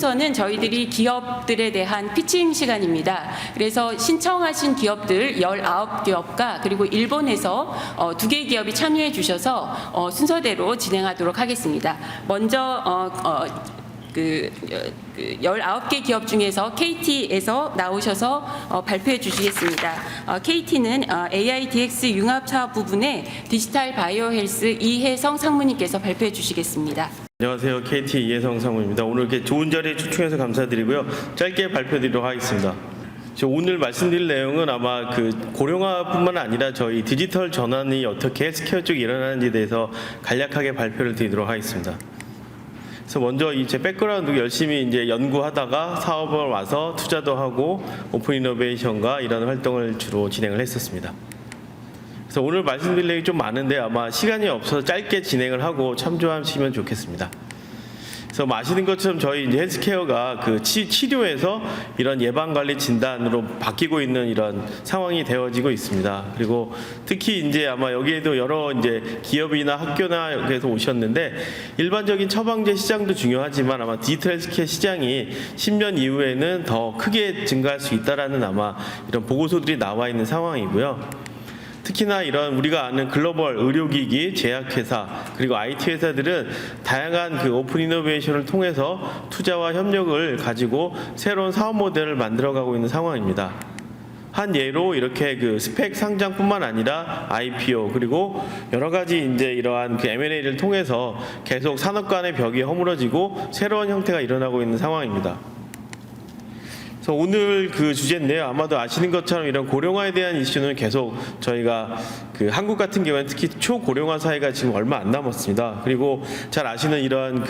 순서는 저희들이 기업들에 대한 피칭 시간입니다. 그래서 신청하신 기업들 19기업과 그리고 일본에서 2개 기업이 참여해 주셔서 순서대로 진행하도록 하겠습니다. 먼저 19개 기업 중에서 KT에서 나오셔서 발표해 주시겠습니다. KT는 AIDX 융합사업 부분의 디지털 바이오 헬스 이혜성 상무님께서 발표해 주시겠습니다. 안녕하세요. KT 이혜성 상무입니다. 오늘 이렇게 좋은 자리에 초청해서 감사드리고요. 짧게 발표드리도록 하겠습니다. 오늘 말씀드릴 내용은 아마 고령화뿐만 아니라 저희 디지털 전환이 어떻게 헬스케어 쪽에 일어나는지에 대해서 간략하게 발표를 드리도록 하겠습니다. 그래서 먼저 제 백그라운드 열심히 이제 연구하다가 사업을 와서 투자도 하고 오픈 이노베이션과 이런 활동을 주로 진행을 했었습니다. 그래서 오늘 말씀드릴 내용이 좀 많은데 아마 시간이 없어서 짧게 진행을 하고 참조하시면 좋겠습니다. 그래서 아시는 것처럼 저희 이제 헬스케어가 치료에서 이런 예방관리 진단으로 바뀌고 있는 이런 상황이 되어지고 있습니다. 그리고 특히 이제 아마 여기에도 여러 이제 기업이나 학교나 그래서 오셨는데 일반적인 처방제 시장도 중요하지만 아마 디지털 헬스케어 시장이 10년 이후에는 더 크게 증가할 수 있다라는 아마 이런 보고서들이 나와 있는 상황이고요. 특히나 이런 우리가 아는 글로벌 의료기기, 제약회사, 그리고 IT 회사들은 다양한 오픈 이노베이션을 통해서 투자와 협력을 가지고 새로운 사업 모델을 만들어가고 있는 상황입니다. 한 예로 이렇게 스펙 상장뿐만 아니라 IPO 그리고 여러 가지 이제 이러한 M&A를 통해서 계속 산업 간의 벽이 허물어지고 새로운 형태가 일어나고 있는 상황입니다. 그래서 오늘 주제인데요. 아마도 아시는 것처럼 이런 고령화에 대한 이슈는 계속 저희가 한국 같은 경우에는 특히 초고령화 사회가 지금 얼마 안 남았습니다. 그리고 잘 아시는 이러한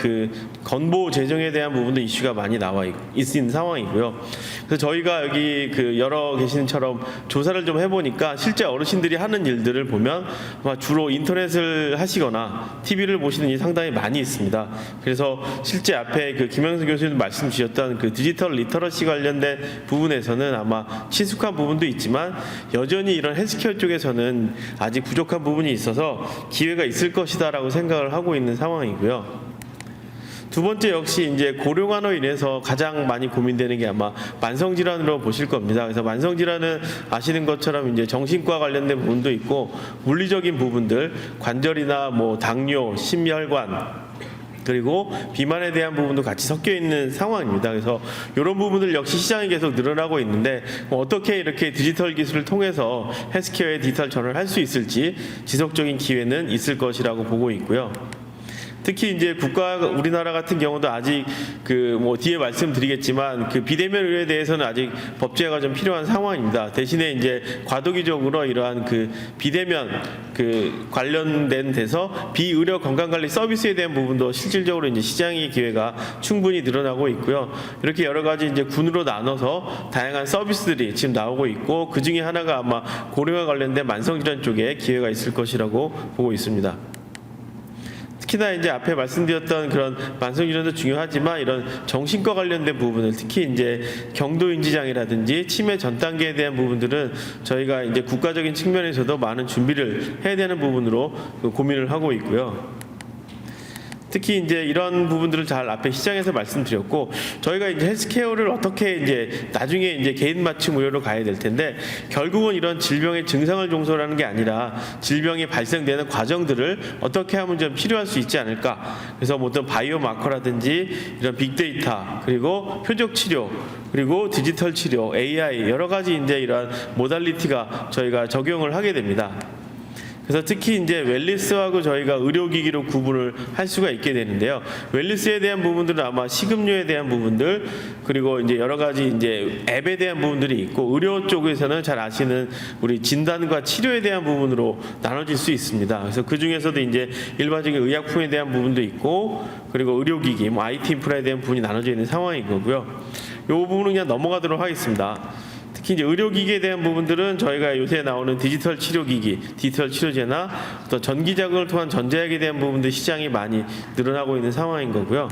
건보 재정에 대한 부분도 이슈가 많이 나와 있는 상황이고요. 그래서 저희가 여기 여러 계신처럼 조사를 좀 해보니까 실제 어르신들이 하는 일들을 보면 아마 주로 인터넷을 하시거나 TV를 보시는 일이 상당히 많이 있습니다. 그래서 실제 앞에 김영수 교수님 말씀 주셨던 디지털 리터러시 관련된 부분에서는 아마 친숙한 부분도 있지만 여전히 이런 헬스케어 쪽에서는 아직 부족한 부분이 있어서 기회가 있을 것이다라고 생각을 하고 있는 상황이고요. 두 번째 역시 이제 고령화로 인해서 가장 많이 고민되는 게 아마 만성질환으로 보실 겁니다. 그래서 만성질환은 아시는 것처럼 이제 정신과 관련된 부분도 있고 물리적인 부분들, 관절이나 당뇨, 심혈관 그리고 비만에 대한 부분도 같이 섞여 있는 상황입니다. 그래서 이런 부분들 역시 시장이 계속 늘어나고 있는데 어떻게 이렇게 디지털 기술을 통해서 헬스케어의 디지털 전환을 할 수 있을지 지속적인 기회는 있을 것이라고 보고 있고요. 특히 이제 우리나라 같은 경우도 아직 뒤에 말씀드리겠지만 비대면 의료에 대해서는 아직 법제화가 좀 필요한 상황입니다. 대신에 이제 과도기적으로 이러한 비대면 관련된 데서 비의료 건강관리 서비스에 대한 부분도 실질적으로 이제 시장의 기회가 충분히 늘어나고 있고요. 이렇게 여러 가지 이제 군으로 나눠서 다양한 서비스들이 지금 나오고 있고 그 중에 하나가 아마 고령화 관련된 만성질환 쪽에 기회가 있을 것이라고 보고 있습니다. 특히나 이제 앞에 말씀드렸던 그런 만성질환도 중요하지만 이런 정신과 관련된 부분을 특히 이제 경도인지장애라든지 치매 전 단계에 대한 부분들은 저희가 이제 국가적인 측면에서도 많은 준비를 해야 되는 부분으로 고민을 하고 있고요. 특히 이제 이런 부분들을 잘 앞에 시장에서 말씀드렸고 저희가 이제 헬스케어를 어떻게 이제 나중에 이제 개인 맞춤 의료로 가야 될 텐데 결국은 이런 질병의 증상을 종솔하는 게 아니라 질병이 발생되는 과정들을 어떻게 하면 좀 치료할 수 있지 않을까. 그래서 어떤 바이오 마커라든지 이런 빅데이터 그리고 표적 치료 그리고 디지털 치료, AI 여러 가지 이제 이런 모달리티가 저희가 적용을 하게 됩니다. 그래서 특히 이제 웰니스하고 저희가 의료기기로 구분을 할 수가 있게 되는데요. 웰니스에 대한 부분들은 아마 식음료에 대한 부분들 그리고 이제 여러 가지 이제 앱에 대한 부분들이 있고 의료 쪽에서는 잘 아시는 우리 진단과 치료에 대한 부분으로 나눠질 수 있습니다. 그래서 그 중에서도 이제 일반적인 의약품에 대한 부분도 있고 그리고 의료기기, IT 인프라에 대한 부분이 나눠져 있는 상황인 거고요. 이 부분은 그냥 넘어가도록 하겠습니다. 특히 이제 의료기기에 대한 부분들은 저희가 요새 나오는 디지털 치료기기, 디지털 치료제나 또 전기자극을 통한 전자약에 대한 부분들 시장이 많이 늘어나고 있는 상황인 거고요.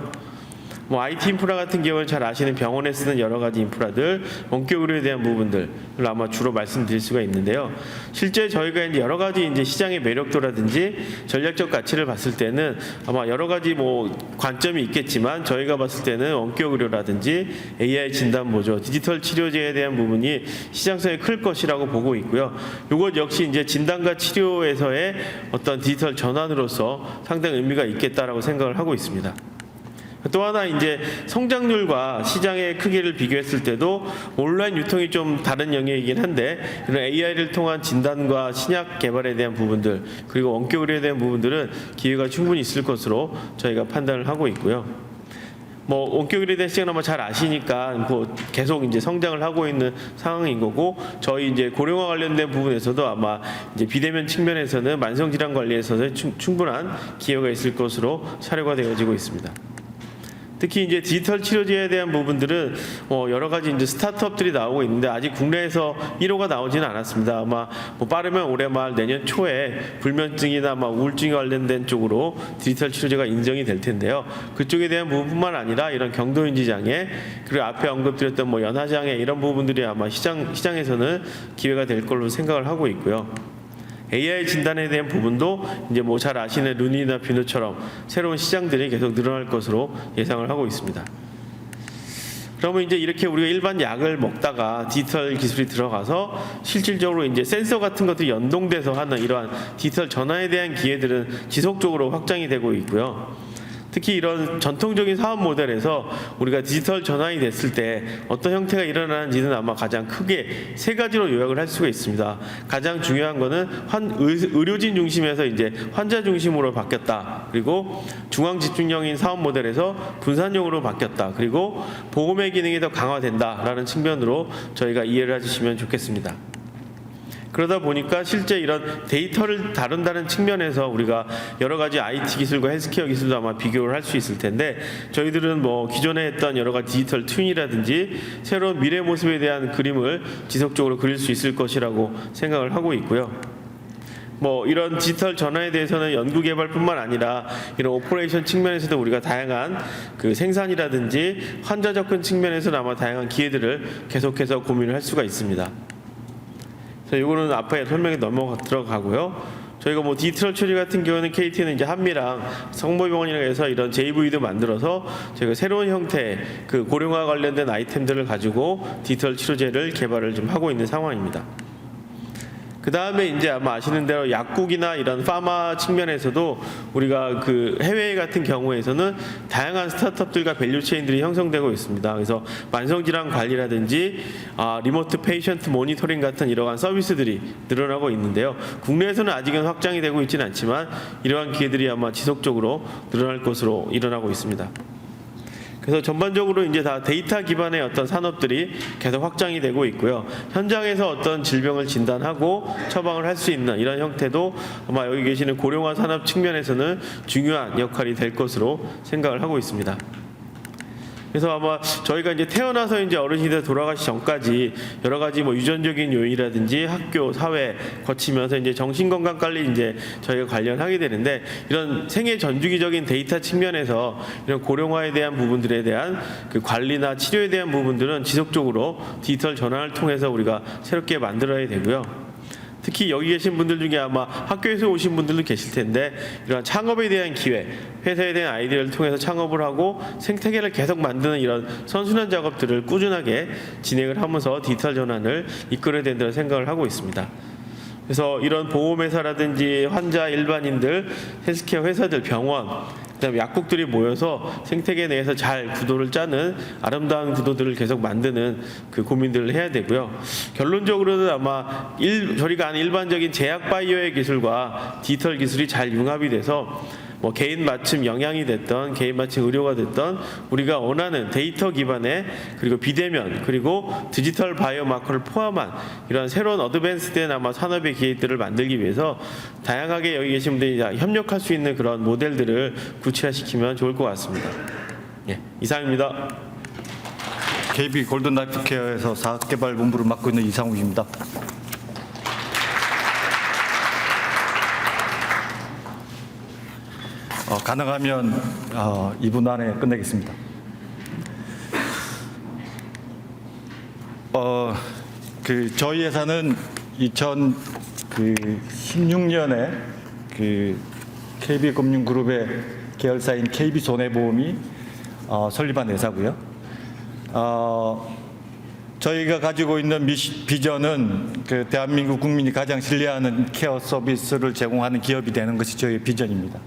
뭐 IT 인프라 같은 경우는 잘 아시는 병원에 쓰는 여러 가지 인프라들, 원격 의료에 대한 부분들을 아마 주로 말씀드릴 수가 있는데요. 실제 저희가 이제 여러 가지 이제 시장의 매력도라든지 전략적 가치를 봤을 때는 아마 여러 가지 뭐 관점이 있겠지만 저희가 봤을 때는 원격 의료라든지 AI 진단 보조, 디지털 치료제에 대한 부분이 시장성이 클 것이라고 보고 있고요. 이것 역시 이제 진단과 치료에서의 어떤 디지털 전환으로서 상당히 의미가 있겠다라고 생각을 하고 있습니다. 또 하나 이제 성장률과 시장의 크기를 비교했을 때도 온라인 유통이 좀 다른 영역이긴 한데 이런 AI를 통한 진단과 신약 개발에 대한 부분들 그리고 원격 의료에 대한 부분들은 기회가 충분히 있을 것으로 저희가 판단을 하고 있고요. 뭐 원격 의료에 대한 시장은 아마 잘 아시니까 뭐 계속 이제 성장을 하고 있는 상황인 거고 저희 이제 고령화 관련된 부분에서도 아마 이제 비대면 측면에서는 만성 질환 관리에서는 충분한 기회가 있을 것으로 사료가 되어지고 있습니다. 특히 이제 디지털 치료제에 대한 부분들은 여러 가지 이제 스타트업들이 나오고 있는데 아직 국내에서 1호가 나오지는 않았습니다. 아마 뭐 빠르면 올해 말 내년 초에 불면증이나 우울증에 관련된 쪽으로 디지털 치료제가 인정이 될 텐데요. 그쪽에 대한 부분뿐만 아니라 이런 경도인지 장애 그리고 앞에 언급드렸던 뭐 연화 장애 이런 부분들이 아마 시장에서는 기회가 될 걸로 생각을 하고 있고요. AI 진단에 대한 부분도 이제 뭐 잘 아시는 루니나 비누처럼 새로운 시장들이 계속 늘어날 것으로 예상을 하고 있습니다. 그러면 이제 이렇게 우리가 일반 약을 먹다가 디지털 기술이 들어가서 실질적으로 이제 센서 같은 것들이 연동돼서 하는 이러한 디지털 전환에 대한 기회들은 지속적으로 확장이 되고 있고요. 특히 이런 전통적인 사업 모델에서 우리가 디지털 전환이 됐을 때 어떤 형태가 일어나는지는 아마 가장 크게 세 가지로 요약을 할 수가 있습니다. 가장 중요한 거는 의료진 중심에서 이제 환자 중심으로 바뀌었다. 그리고 중앙 집중형인 사업 모델에서 분산형으로 바뀌었다. 그리고 보험의 기능이 더 강화된다라는 측면으로 저희가 이해를 해주시면 좋겠습니다. 그러다 보니까 실제 이런 데이터를 다룬다는 측면에서 우리가 여러 가지 IT 기술과 헬스케어 기술도 아마 비교를 할 수 있을 텐데 저희들은 뭐 기존에 했던 여러 가지 디지털 트윈이라든지 새로운 미래 모습에 대한 그림을 지속적으로 그릴 수 있을 것이라고 생각을 하고 있고요. 뭐 이런 디지털 전환에 대해서는 연구 개발뿐만 아니라 이런 오퍼레이션 측면에서도 우리가 다양한 그 생산이라든지 환자 접근 측면에서는 아마 다양한 기회들을 계속해서 고민을 할 수가 있습니다. 이거는 앞에 설명에 들어가고요. 저희가 뭐 디지털 처리 같은 경우는 KT는 이제 한미랑 성모병원이랑 해서 이런 JV도 만들어서 저희가 새로운 형태의 그 고령화 관련된 아이템들을 가지고 디지털 치료제를 개발을 좀 하고 있는 상황입니다. 그 다음에 이제 아마 아시는 대로 약국이나 이런 파마 측면에서도 우리가 그 해외 같은 경우에서는 다양한 스타트업들과 밸류체인들이 형성되고 있습니다. 그래서 만성질환 관리라든지 리모트 페이션트 모니터링 같은 이러한 서비스들이 늘어나고 있는데요. 국내에서는 아직은 확장이 되고 있지는 않지만 이러한 기회들이 아마 지속적으로 늘어날 것으로 일어나고 있습니다. 그래서 전반적으로 이제 다 데이터 기반의 어떤 산업들이 계속 확장이 되고 있고요. 현장에서 어떤 질병을 진단하고 처방을 할 수 있는 이런 형태도 아마 여기 계시는 고령화 산업 측면에서는 중요한 역할이 될 것으로 생각을 하고 있습니다. 그래서 아마 저희가 이제 태어나서 이제 어르신들 돌아가시 전까지 여러 가지 뭐 유전적인 요인이라든지 학교, 사회 거치면서 이제 정신건강 관리 이제 저희가 관련하게 되는데 이런 생애 전주기적인 데이터 측면에서 이런 고령화에 대한 부분들에 대한 그 관리나 치료에 대한 부분들은 지속적으로 디지털 전환을 통해서 우리가 새롭게 만들어야 되고요. 특히 여기 계신 분들 중에 아마 학교에서 오신 분들도 계실 텐데 이런 창업에 대한 기회, 회사에 대한 아이디어를 통해서 창업을 하고 생태계를 계속 만드는 이런 선순환 작업들을 꾸준하게 진행을 하면서 디지털 전환을 이끌어야 된다는 생각을 하고 있습니다. 그래서 이런 보험회사라든지 환자 일반인들, 헬스케어 회사들, 병원, 그다음에 약국들이 모여서 생태계 내에서 잘 구도를 짜는 아름다운 구도들을 계속 만드는 그 고민들을 해야 되고요. 결론적으로는 아마 저희가 아는 일반적인 제약 바이오의 기술과 디지털 기술이 잘 융합이 돼서 뭐 개인 맞춤 영양이 됐던 개인 맞춤 의료가 됐던 우리가 원하는 데이터 기반의 그리고 비대면 그리고 디지털 바이오 마커를 포함한 이런 새로운 어드밴스된 아마 산업의 기회들을 만들기 위해서 다양하게 여기 계신 분들이 협력할 수 있는 그런 모델들을 구체화시키면 좋을 것 같습니다. 예, 이상입니다. KB 골든라이프케어에서 사업개발본부를 맡고 있는 이상욱입니다. 가능하면 2분 안에 끝내겠습니다. 저희 회사는 2016년에 KB금융그룹의 계열사인 KB손해보험이 설립한 회사고요. 저희가 가지고 있는 비전은 대한민국 국민이 가장 신뢰하는 케어 서비스를 제공하는 기업이 되는 것이 저희의 비전입니다.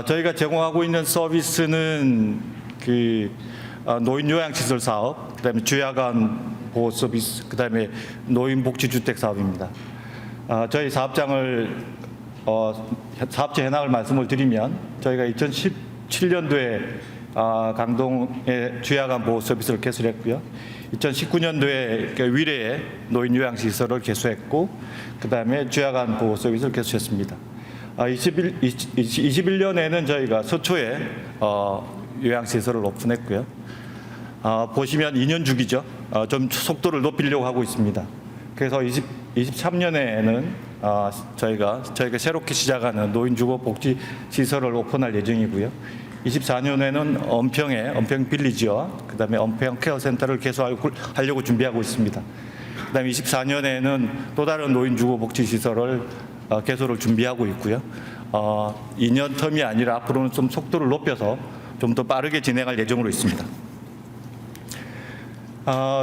저희가 제공하고 있는 서비스는 노인 요양시설 사업, 그다음에 주야간 보호 서비스, 그다음에 노인 복지주택 사업입니다. 저희 사업장을 사업체 현황을 말씀을 드리면 저희가 2017년도에 강동에 주야간 보호 서비스를 개설했고요. 2019년도에 위례에 노인 요양시설을 개소했고, 그다음에 주야간 보호 서비스를 개소했습니다. 21년에는 저희가 서초에 요양시설을 오픈했고요. 보시면 2년 주기죠. 좀 속도를 높이려고 하고 있습니다. 그래서 23년에는 저희가 새롭게 시작하는 노인주거 복지시설을 오픈할 예정이고요. 24년에는 언평 빌리지와 그다음에 언평 케어센터를 개소하려고 준비하고 있습니다. 그다음에 24년에는 또 다른 노인주거 복지시설을 개소를 준비하고 있고요. 2년 텀이 아니라 앞으로는 좀 속도를 높여서 좀 더 빠르게 진행할 예정으로 있습니다.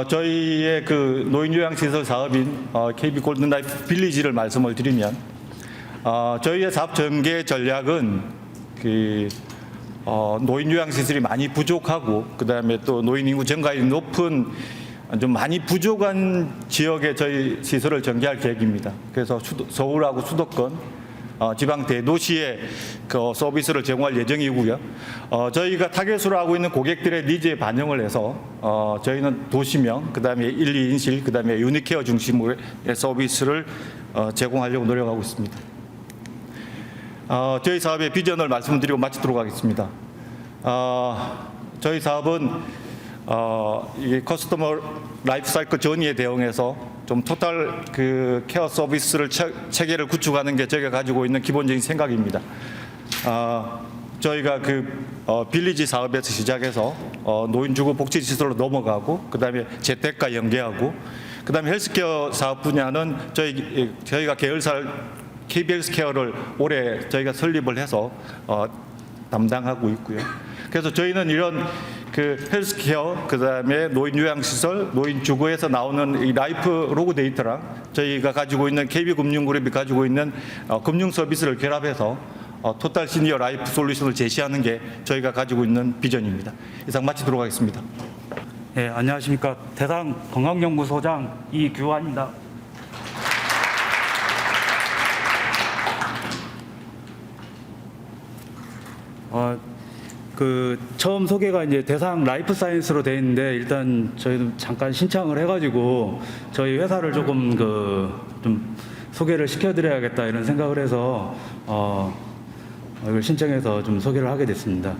저희의 노인요양시설 사업인 KB 골든라이프 빌리지를 말씀을 드리면, 저희의 사업 전개 전략은 노인 요양시설이 많이 부족하고, 그다음에 또 노인 인구 증가율이 높은 좀 많이 부족한 지역에 저희 시설을 전개할 계획입니다. 그래서 서울하고 수도권, 지방 대도시에 서비스를 제공할 예정이고요. 저희가 타겟으로 하고 있는 고객들의 니즈에 반영을 해서 저희는 도시명, 그다음에 1, 2인실, 그다음에 유니케어 중심의 서비스를 제공하려고 노력하고 있습니다. 저희 사업의 비전을 말씀드리고 마치도록 하겠습니다. 저희 사업은 이 커스터머 라이프 사이클 전이에 대응해서 좀 토탈 케어 서비스를 체계를 구축하는 게 저희가 가지고 있는 기본적인 생각입니다. 저희가 빌리지 사업에서 시작해서 노인주거 복지시설로 넘어가고, 그다음에 재택과 연계하고, 그다음에 헬스케어 사업 분야는 저희가 계열사 KBS 케어를 올해 저희가 설립을 해서 담당하고 있고요. 그래서 저희는 이런 헬스케어, 그다음에 노인 요양시설, 노인 주거에서 나오는 이 라이프 로그 데이터랑 저희가 가지고 있는 KB금융그룹이 가지고 있는 금융 서비스를 결합해서 토탈 시니어 라이프 솔루션을 제시하는 게 저희가 가지고 있는 비전입니다. 이상 마치도록 하겠습니다. 네, 안녕하십니까. 대상건강연구소장 이규환입니다. 처음 소개가 이제 대상 라이프 사이언스로 되어 있는데, 일단 저희도 잠깐 신청을 해가지고 저희 회사를 조금 좀 소개를 시켜드려야겠다 이런 생각을 해서 이걸 신청해서 좀 소개를 하게 됐습니다.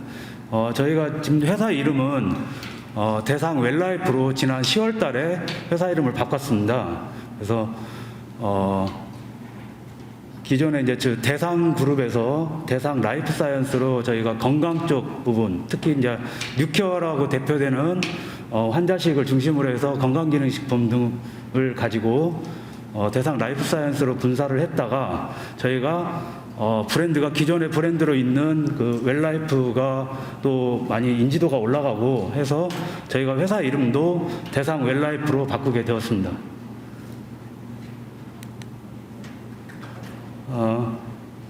저희가 지금 회사 이름은 대상 웰라이프로 지난 10월달에 회사 이름을 바꿨습니다. 그래서 기존에 이제 대상 그룹에서 대상 라이프 사이언스로 저희가 건강 쪽 부분, 특히 이제 뉴케어라고 대표되는 환자식을 중심으로 해서 건강기능식품 등을 가지고 대상 라이프 사이언스로 분사를 했다가, 저희가 브랜드가 기존의 브랜드로 있는 웰라이프가 또 많이 인지도가 올라가고 해서 저희가 회사 이름도 대상 웰라이프로 바꾸게 되었습니다.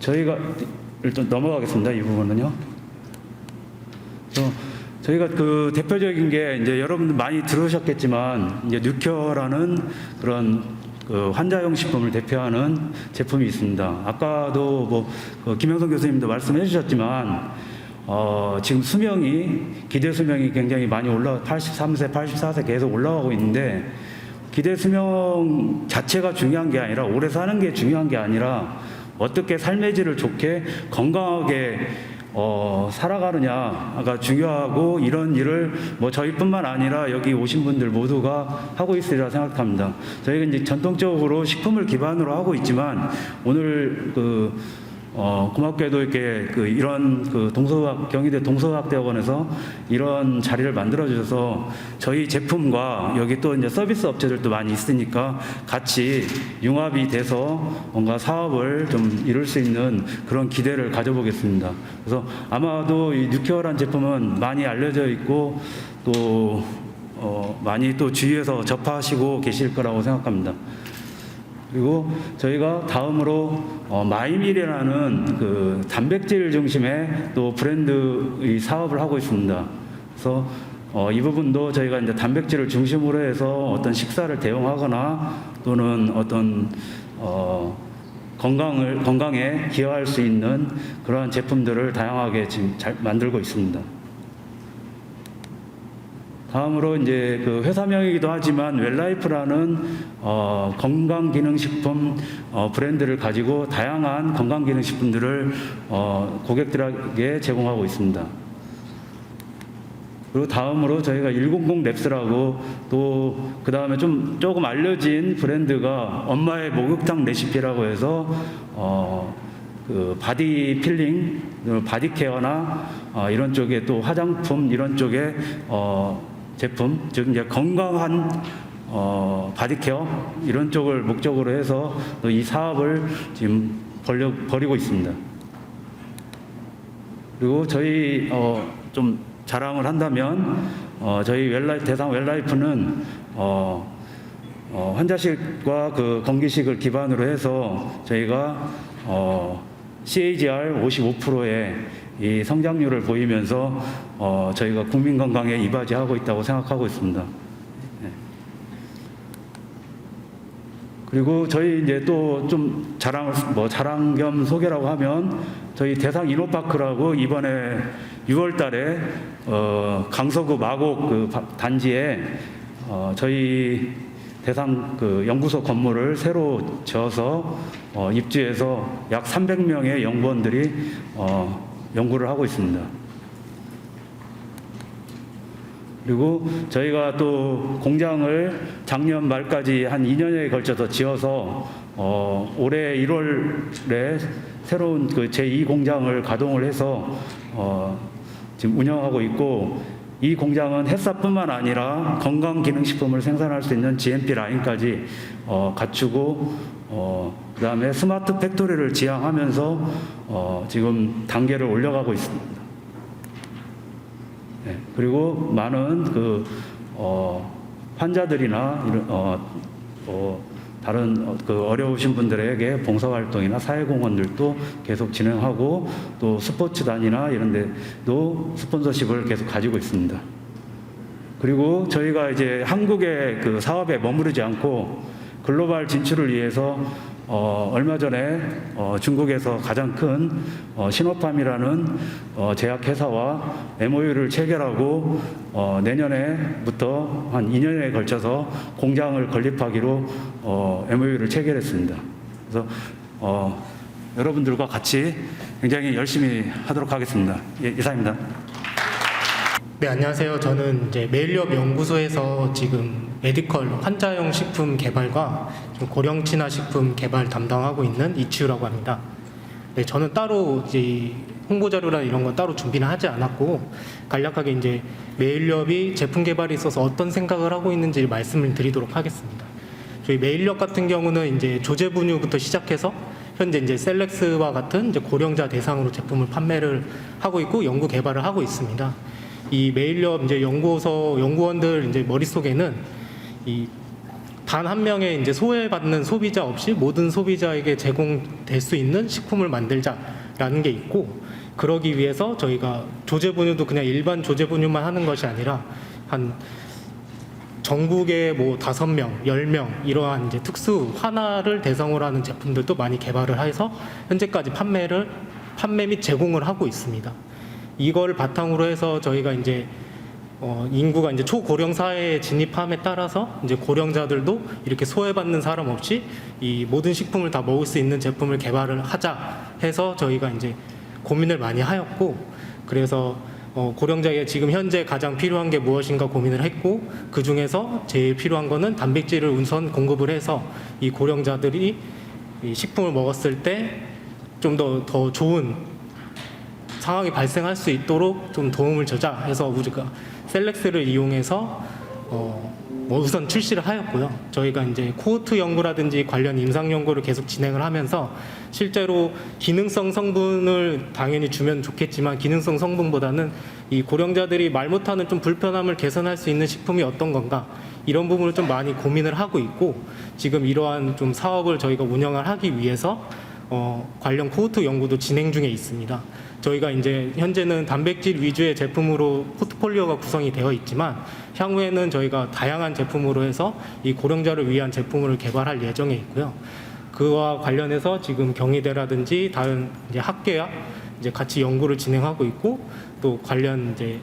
저희가 일단 넘어가겠습니다. 이 부분은요. 저희가 대표적인 게 이제 여러분들 많이 들으셨겠지만, 이제 뉴케어라는 그런 환자용 식품을 대표하는 제품이 있습니다. 아까도 김영선 교수님도 말씀해 주셨지만, 지금 기대 수명이 굉장히 많이 83세, 84세 계속 올라가고 있는데, 기대 수명 자체가 중요한 게 아니라, 오래 사는 게 중요한 게 아니라 어떻게 삶의 질을 좋게 건강하게 살아가느냐가 중요하고, 이런 일을 저희뿐만 아니라 여기 오신 분들 모두가 하고 있으리라 생각합니다. 저희가 이제 전통적으로 식품을 기반으로 하고 있지만, 오늘 고맙게도 이렇게 이런 경희대 동서학대학원에서 이런 자리를 만들어 주셔서 저희 제품과 여기 또 이제 서비스 업체들도 많이 있으니까 같이 융합이 돼서 뭔가 사업을 좀 이룰 수 있는 그런 기대를 가져보겠습니다. 그래서 아마도 이 뉴케어란 제품은 많이 알려져 있고 또 많이 또 주위에서 접하시고 계실 거라고 생각합니다. 그리고 저희가 다음으로 마이밀이라는 그 단백질 중심의 또 브랜드의 사업을 하고 있습니다. 그래서 이 부분도 저희가 이제 단백질을 중심으로 해서 어떤 식사를 대용하거나 또는 어떤 건강에 기여할 수 있는 그러한 제품들을 다양하게 지금 잘 만들고 있습니다. 다음으로 이제 그 회사명이기도 하지만 웰라이프라는 건강기능식품 브랜드를 가지고 다양한 건강기능식품들을 고객들에게 제공하고 있습니다. 그리고 다음으로 저희가 100랩스라고 또 그 다음에 조금 알려진 브랜드가 엄마의 목욕탕 레시피라고 해서 그 바디 필링, 바디 케어나 이런 쪽에 또 화장품 이런 쪽에 제품, 즉 이제 건강한 바디 케어 이런 쪽을 목적으로 해서 또 이 사업을 지금 벌이고 있습니다. 그리고 저희 좀 자랑을 한다면 저희 대상 웰라이프는 환자식과 그 건기식을 기반으로 해서 저희가 CAGR 55%의 이 성장률을 보이면서 저희가 국민 건강에 이바지하고 있다고 생각하고 있습니다. 네. 그리고 저희 이제 또 좀 자랑 겸 소개라고 하면 저희 대상 이노파크라고 이번에 6월달에 강서구 마곡 그 단지에 저희 대상 그 연구소 건물을 새로 지어서 입주해서 약 300명의 연구원들이 연구를 하고 있습니다. 그리고 저희가 또 공장을 작년 말까지 한 2년에 걸쳐서 지어서 올해 1월에 새로운 그 제2공장을 가동을 해서 지금 운영하고 있고, 이 공장은 햇사뿐만 아니라 건강기능식품을 생산할 수 있는 GMP 라인까지 갖추고 그다음에 스마트 팩토리를 지향하면서 지금 단계를 올려가고 있습니다. 네, 그리고 많은 그 환자들이나 다른 그 어려우신 분들에게 봉사활동이나 사회공헌들도 계속 진행하고 또 스포츠단이나 이런 데도 스폰서십을 계속 가지고 있습니다. 그리고 저희가 이제 한국의 그 사업에 머무르지 않고 글로벌 진출을 위해서 얼마 전에 중국에서 가장 큰 시노팜이라는 제약회사와 MOU를 체결하고 내년에부터 한 2년에 걸쳐서 공장을 건립하기로 MOU를 체결했습니다. 그래서 여러분들과 같이 굉장히 열심히 하도록 하겠습니다. 예, 이상입니다. 네, 안녕하세요. 저는 이제 메일리업 연구소에서 지금 메디컬 환자용 식품 개발과 고령 친화 식품 개발 담당하고 있는 이치우라고 합니다. 네, 저는 따로 이제 홍보 자료나 이런 건 따로 준비는 하지 않았고 간략하게 이제 메일리업이 제품 개발에 있어서 어떤 생각을 하고 있는지 말씀을 드리도록 하겠습니다. 저희 메일리업 같은 경우는 이제 조제 분유부터 시작해서 현재 이제 셀렉스와 같은 이제 고령자 대상으로 제품을 판매를 하고 있고 연구 개발을 하고 있습니다. 이 메일리업 이제 연구소 연구원들 이제 머릿속에는 이 단 한 명의 이제 소외받는 소비자 없이 모든 소비자에게 제공될 수 있는 식품을 만들자라는 게 있고, 그러기 위해서 저희가 조제 분유도 그냥 일반 조제 분유만 하는 것이 아니라 한 전국에 뭐 5명, 10명 이러한 이제 특수 환아를 대상으로 하는 제품들도 많이 개발을 해서 현재까지 판매 및 제공을 하고 있습니다. 이걸 바탕으로 해서 저희가 이제 인구가 이제 초고령 사회에 진입함에 따라서 이제 고령자들도 이렇게 소외받는 사람 없이 이 모든 식품을 다 먹을 수 있는 제품을 개발을 하자 해서 저희가 이제 고민을 많이 하였고, 그래서 고령자에게 지금 현재 가장 필요한 게 무엇인가 고민을 했고, 그 중에서 제일 필요한 거는 단백질을 우선 공급을 해서 이 고령자들이 이 식품을 먹었을 때 좀 더 좋은 상황이 발생할 수 있도록 좀 도움을 주자 해서 우리가 셀렉스를 이용해서 뭐 우선 출시를 하였고요. 저희가 이제 코호트 연구라든지 관련 임상 연구를 계속 진행을 하면서 실제로 기능성 성분을 당연히 주면 좋겠지만 기능성 성분보다는 이 고령자들이 말 못하는 좀 불편함을 개선할 수 있는 식품이 어떤 건가 이런 부분을 좀 많이 고민을 하고 있고 지금 이러한 좀 사업을 저희가 운영을 하기 위해서 관련 코호트 연구도 진행 중에 있습니다. 저희가 이제 현재는 단백질 위주의 제품으로 포트폴리오가 구성이 되어 있지만 향후에는 저희가 다양한 제품으로 해서 이 고령자를 위한 제품을 개발할 예정에 있고요. 그와 관련해서 지금 경희대라든지 다른 이제 학계와 이제 같이 연구를 진행하고 있고 또 관련 이제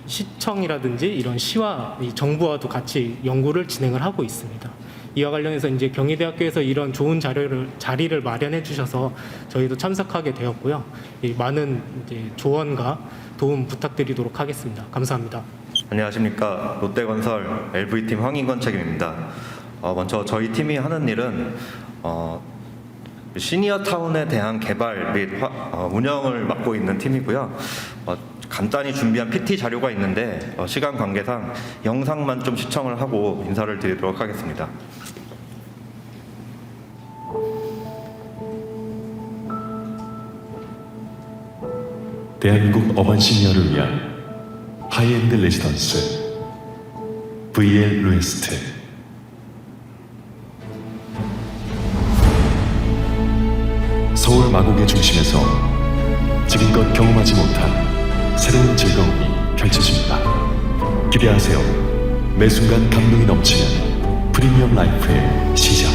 시청이라든지 이런 시와 이 정부와도 같이 연구를 진행을 하고 있습니다. 이와 관련해서 이제 경희대학교에서 이런 좋은 자리를 마련해 주셔서 저희도 참석하게 되었고요. 이 많은 이제 조언과 도움 부탁드리도록 하겠습니다. 감사합니다. 안녕하십니까. 롯데건설 LV팀 황인건 책임입니다. 먼저 저희 팀이 하는 일은 시니어타운에 대한 개발 및 운영을 맡고 있는 팀이고요. 간단히 준비한 PT 자료가 있는데 시간 관계상 영상만 좀 시청을 하고 인사를 드리도록 하겠습니다. 대한민국 어반 시니어를 위한 하이엔드 레지던스 VL 루에스트. 서울 마곡의 중심에서 지금껏 경험하지 못한 새로운 즐거움이 펼쳐집니다. 기대하세요. 매 순간 감동이 넘치는 프리미엄 라이프의 시작.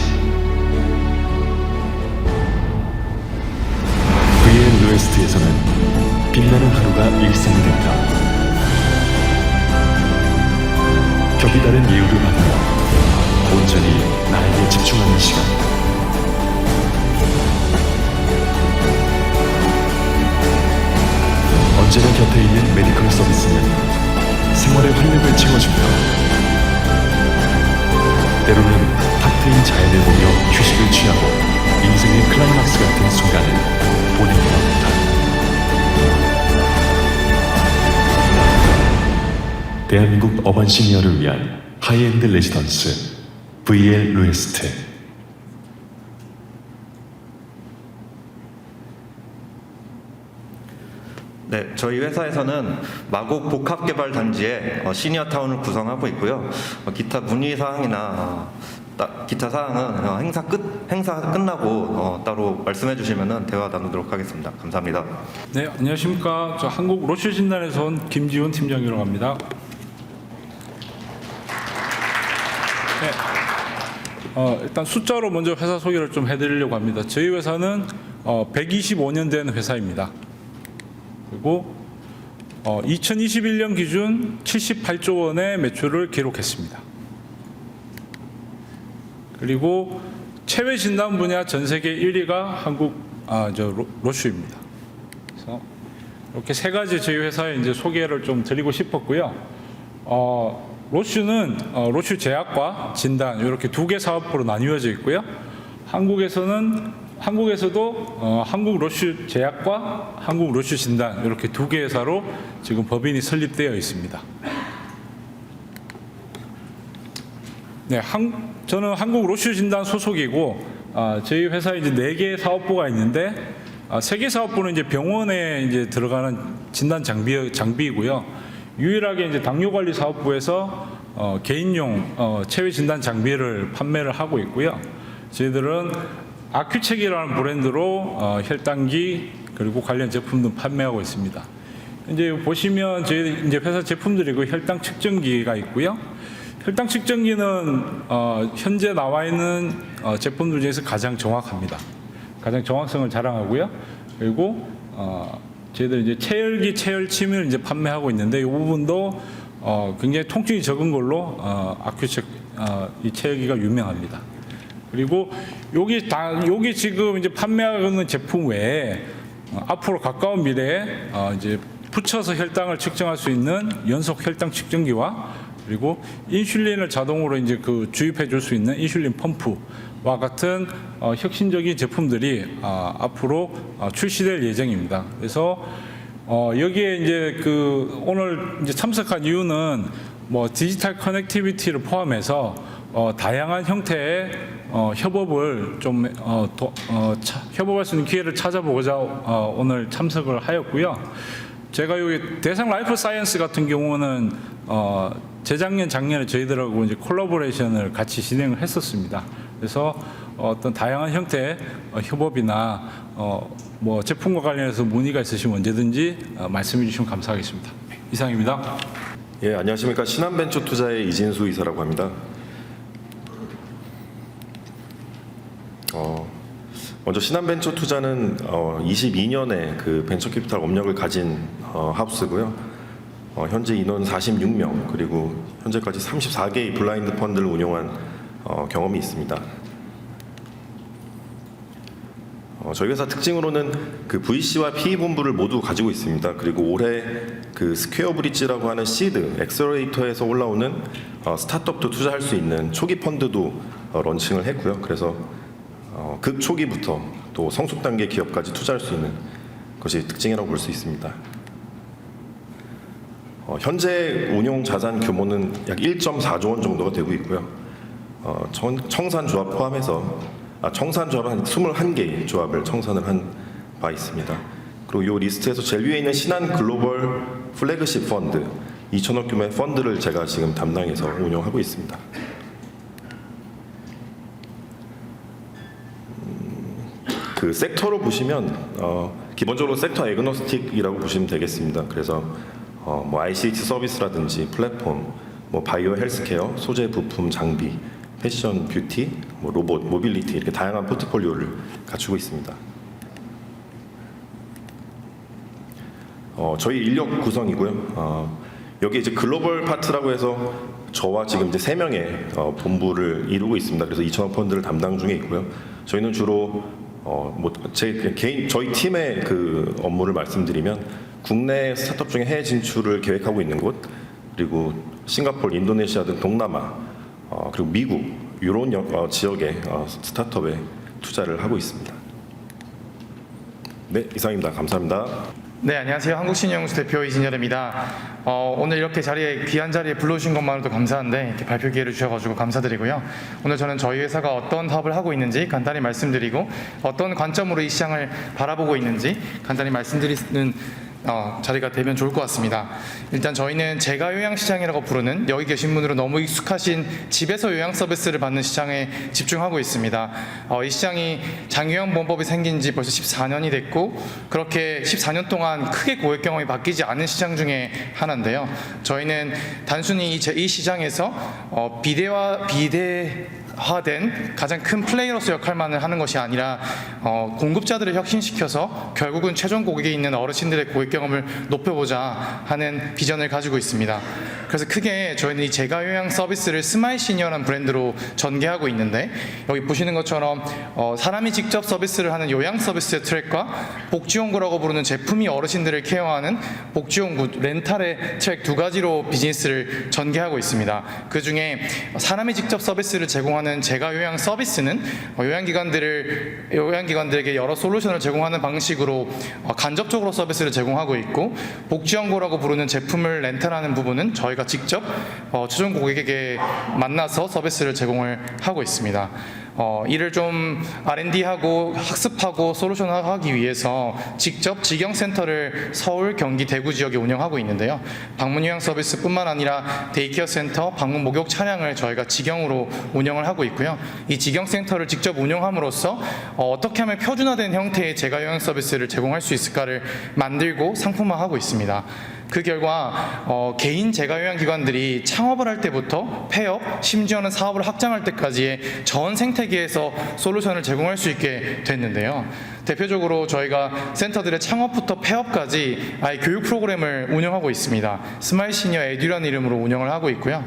VL 루에스트에서는 빛나는 하루가 일상이 됩니다. 격이 다른 예우를 받으며 온전히 나에게 집중하는 시간. 언제나 곁에 있는 메디컬 서비스는 생활의 활력을 채워줍니다. 때로는 탁 트인 자연을 보며 휴식을 취하고 인생의 클라이막스 같은 순간을 보내기도 합니다. 대한민국 어반 시니어를 위한 하이엔드 레지던스 VL 루에스트. 네, 저희 회사에서는 마곡 복합개발단지에 시니어타운을 구성하고 있고요. 기타 문의사항이나 기타 사항은 행사 끝나고 따로 말씀해 주시면 대화 나누도록 하겠습니다. 감사합니다. 네, 안녕하십니까. 저 한국 로슈 진단에서 온 김지훈 팀장이라고 합니다. 네, 일단 숫자로 먼저 회사 소개를 좀 해드리려고 합니다. 저희 회사는 125년 된 회사입니다. 그리고 2021년 기준 78조 원의 매출을 기록했습니다. 그리고 체외 진단 분야 전 세계 1위가 한국 로슈입니다. 그래서 이렇게 세 가지 저희 회사의 이제 소개를 좀 드리고 싶었고요. 로슈는 로슈 제약과 진단 이렇게 두 개 사업부로 나뉘어져 있고요. 한국에서도 한국 로슈 제약과 한국 로슈 진단 이렇게 두 개 회사로 지금 법인이 설립되어 있습니다. 네, 저는 한국 로슈 진단 소속이고 저희 회사에 이제 4개의 사업부가 있는데 3개 사업부는 이제 병원에 이제 들어가는 진단 장비이고요. 유일하게 이제 당뇨 관리 사업부에서 개인용 체외 진단 장비를 판매를 하고 있고요. 저희들은 아큐책이라는 브랜드로 혈당기 그리고 관련 제품도 판매하고 있습니다. 이제 보시면 저희 이제 회사 제품들이고 혈당 측정기가 있고요. 혈당 측정기는 현재 나와 있는 제품들 중에서 가장 정확합니다. 가장 정확성을 자랑하고요. 그리고 저희들 이제 체열기, 체열침을 이제 판매하고 있는데 이 부분도 굉장히 통증이 적은 걸로 아큐책 이 체열기가 유명합니다. 그리고 여기 지금 이제 판매하고 있는 제품 외에 앞으로 가까운 미래에 이제 붙여서 혈당을 측정할 수 있는 연속 혈당 측정기와 그리고 인슐린을 자동으로 이제 주입해 줄 수 있는 인슐린 펌프와 같은 혁신적인 제품들이 앞으로 출시될 예정입니다. 그래서 여기에 이제 오늘 이제 참석한 이유는 뭐 디지털 커넥티비티를 포함해서 다양한 형태의 협업을 좀 협업할 수 있는 기회를 찾아보고자 오늘 참석을 하였고요. 제가 여기 대상 라이프 사이언스 같은 경우는 재작년, 작년에 저희들하고 이제 콜라보레이션을 같이 진행을 했었습니다. 그래서 어떤 다양한 형태의 협업이나 뭐 제품과 관련해서 문의가 있으시면 언제든지 말씀해 주시면 감사하겠습니다. 이상입니다. 예, 안녕하십니까. 신한벤처투자의 이진수 이사라고 합니다. 먼저 신한벤처투자는 22년의 그 벤처캐피탈 업력을 가진 하우스고요. 현재 인원 46명 그리고 현재까지 34개의 블라인드 펀드를 운용한 경험이 있습니다. 저희 회사 특징으로는 그 VC와 PE 본부를 모두 가지고 있습니다. 그리고 올해 그 스퀘어 브릿지라고 하는 시드 엑셀러레이터에서 올라오는 스타트업도 투자할 수 있는 초기 펀드도 런칭을 했고요. 그래서 극초기부터 또 성숙 단계 기업까지 투자할 수 있는 것이 특징이라고 볼 수 있습니다. 현재 운용 자산 규모는 약 1.4조 원 정도가 되고 있고요. 청산조합 포함해서 청산조합은 한 21개의 조합을 청산을 한 바 있습니다. 그리고 이 리스트에서 제일 위에 있는 신한 글로벌 플래그십 펀드 2천억 규모의 펀드를 제가 지금 담당해서 운영하고 있습니다. 그 섹터로 보시면 기본적으로 섹터 애그노스틱이라고 보시면 되겠습니다. 그래서 뭐 ICT 서비스라든지 플랫폼, 뭐 바이오 헬스케어, 소재 부품, 장비, 패션, 뷰티, 뭐 로봇, 모빌리티 이렇게 다양한 포트폴리오를 갖추고 있습니다. 저희 인력 구성이고요. 여기 이제 글로벌 파트라고 해서 저와 지금 이제 3명의 본부를 이루고 있습니다. 그래서 2천억 펀드를 담당 중에 있고요. 저희는 주로 저희 팀의 그 업무를 말씀드리면 국내 스타트업 중에 해외 진출을 계획하고 있는 곳, 그리고 싱가포르, 인도네시아 등 동남아, 그리고 미국, 유럽 지역의 스타트업에 투자를 하고 있습니다. 네, 이상입니다. 감사합니다. 네, 안녕하세요. 한국신용연구소 대표 이진열입니다. 오늘 이렇게 귀한 자리에 불러주신 것만으로도 감사한데 이렇게 발표 기회를 주셔가지고 감사드리고요. 오늘 저는 저희 회사가 어떤 사업을 하고 있는지 간단히 말씀드리고 어떤 관점으로 이 시장을 바라보고 있는지 간단히 말씀드리는 자리가 되면 좋을 것 같습니다. 일단 저희는 제가 요양시장이라고 부르는 여기 계신 분들은 너무 익숙하신 집에서 요양 서비스를 받는 시장에 집중하고 있습니다. 이 시장이 장요양보험법이 생긴 지 벌써 14년이 됐고 그렇게 14년 동안 크게 고객 경험이 바뀌지 않은 시장 중에 하나인데요. 저희는 단순히 이 시장에서 비대화된 가장 큰 플레이어로서 역할만을 하는 것이 아니라 공급자들을 혁신시켜서 결국은 최종 고객에 있는 어르신들의 고객 경험을 높여보자 하는 비전을 가지고 있습니다. 그래서 크게 저희는 이 제가요양 서비스를 스마일 시니어라는 브랜드로 전개하고 있는데 여기 보시는 것처럼 사람이 직접 서비스를 하는 요양 서비스의 트랙과 복지용구라고 부르는 제품이 어르신들을 케어하는 복지용구 렌탈의 트랙 두 가지로 비즈니스를 전개하고 있습니다. 그 중에 사람이 직접 서비스를 제공하는 제가요양 서비스는 요양기관들에게 여러 솔루션을 제공하는 방식으로 간접적으로 서비스를 제공하고 있고 복지연구라고 부르는 제품을 렌탈하는 부분은 저희가 직접 최종 고객에게 만나서 서비스를 제공을 하고 있습니다. 이를 좀 R&D하고 학습하고 솔루션화하기 위해서 직접 직영센터를 서울, 경기, 대구 지역에 운영하고 있는데요. 방문 요양 서비스뿐만 아니라 데이케어 센터, 방문 목욕 차량을 저희가 직영으로 운영을 하고 있고요. 이 직영센터를 직접 운영함으로써 어떻게 하면 표준화된 형태의 제가요양 서비스를 제공할 수 있을까를 만들고 상품화하고 있습니다. 그 결과 개인 제가요양기관들이 창업을 할 때부터 폐업, 심지어는 사업을 확장할 때까지의 전 생태계에서 솔루션을 제공할 수 있게 됐는데요. 대표적으로 저희가 센터들의 창업부터 폐업까지 아예 교육 프로그램을 운영하고 있습니다. 스마일 시니어 에듀라는 이름으로 운영을 하고 있고요.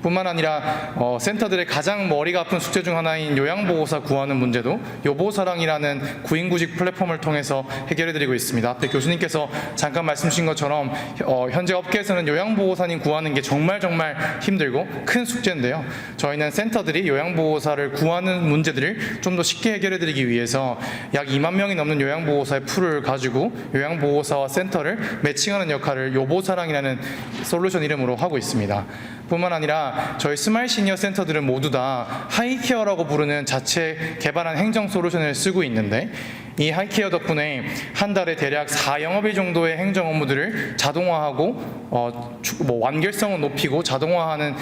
뿐만 아니라 센터들의 가장 머리가 아픈 숙제 중 하나인 요양보호사 구하는 문제도 요보사랑이라는 구인구직 플랫폼을 통해서 해결해드리고 있습니다. 앞에 교수님께서 잠깐 말씀 주신 것처럼 현재 업계에서는 요양보호사님 구하는 게 정말 힘들고 큰 숙제인데요. 저희는 센터들이 요양보호사를 구하는 문제들을 좀 더 쉽게 해결해드리기 위해서 약 2만 명이 넘는 요양보호사의 풀을 가지고 요양보호사와 센터를 매칭하는 역할을 요보사랑이라는 솔루션 이름으로 하고 있습니다. 뿐만 아니라 저희 스마일 시니어 센터들은 모두 다 하이케어라고 부르는 자체 개발한 행정 솔루션을 쓰고 있는데, 이 하이케어 덕분에 한 달에 대략 4영업일 정도의 행정 업무들을 자동화하고 완결성을 높이고 자동화하는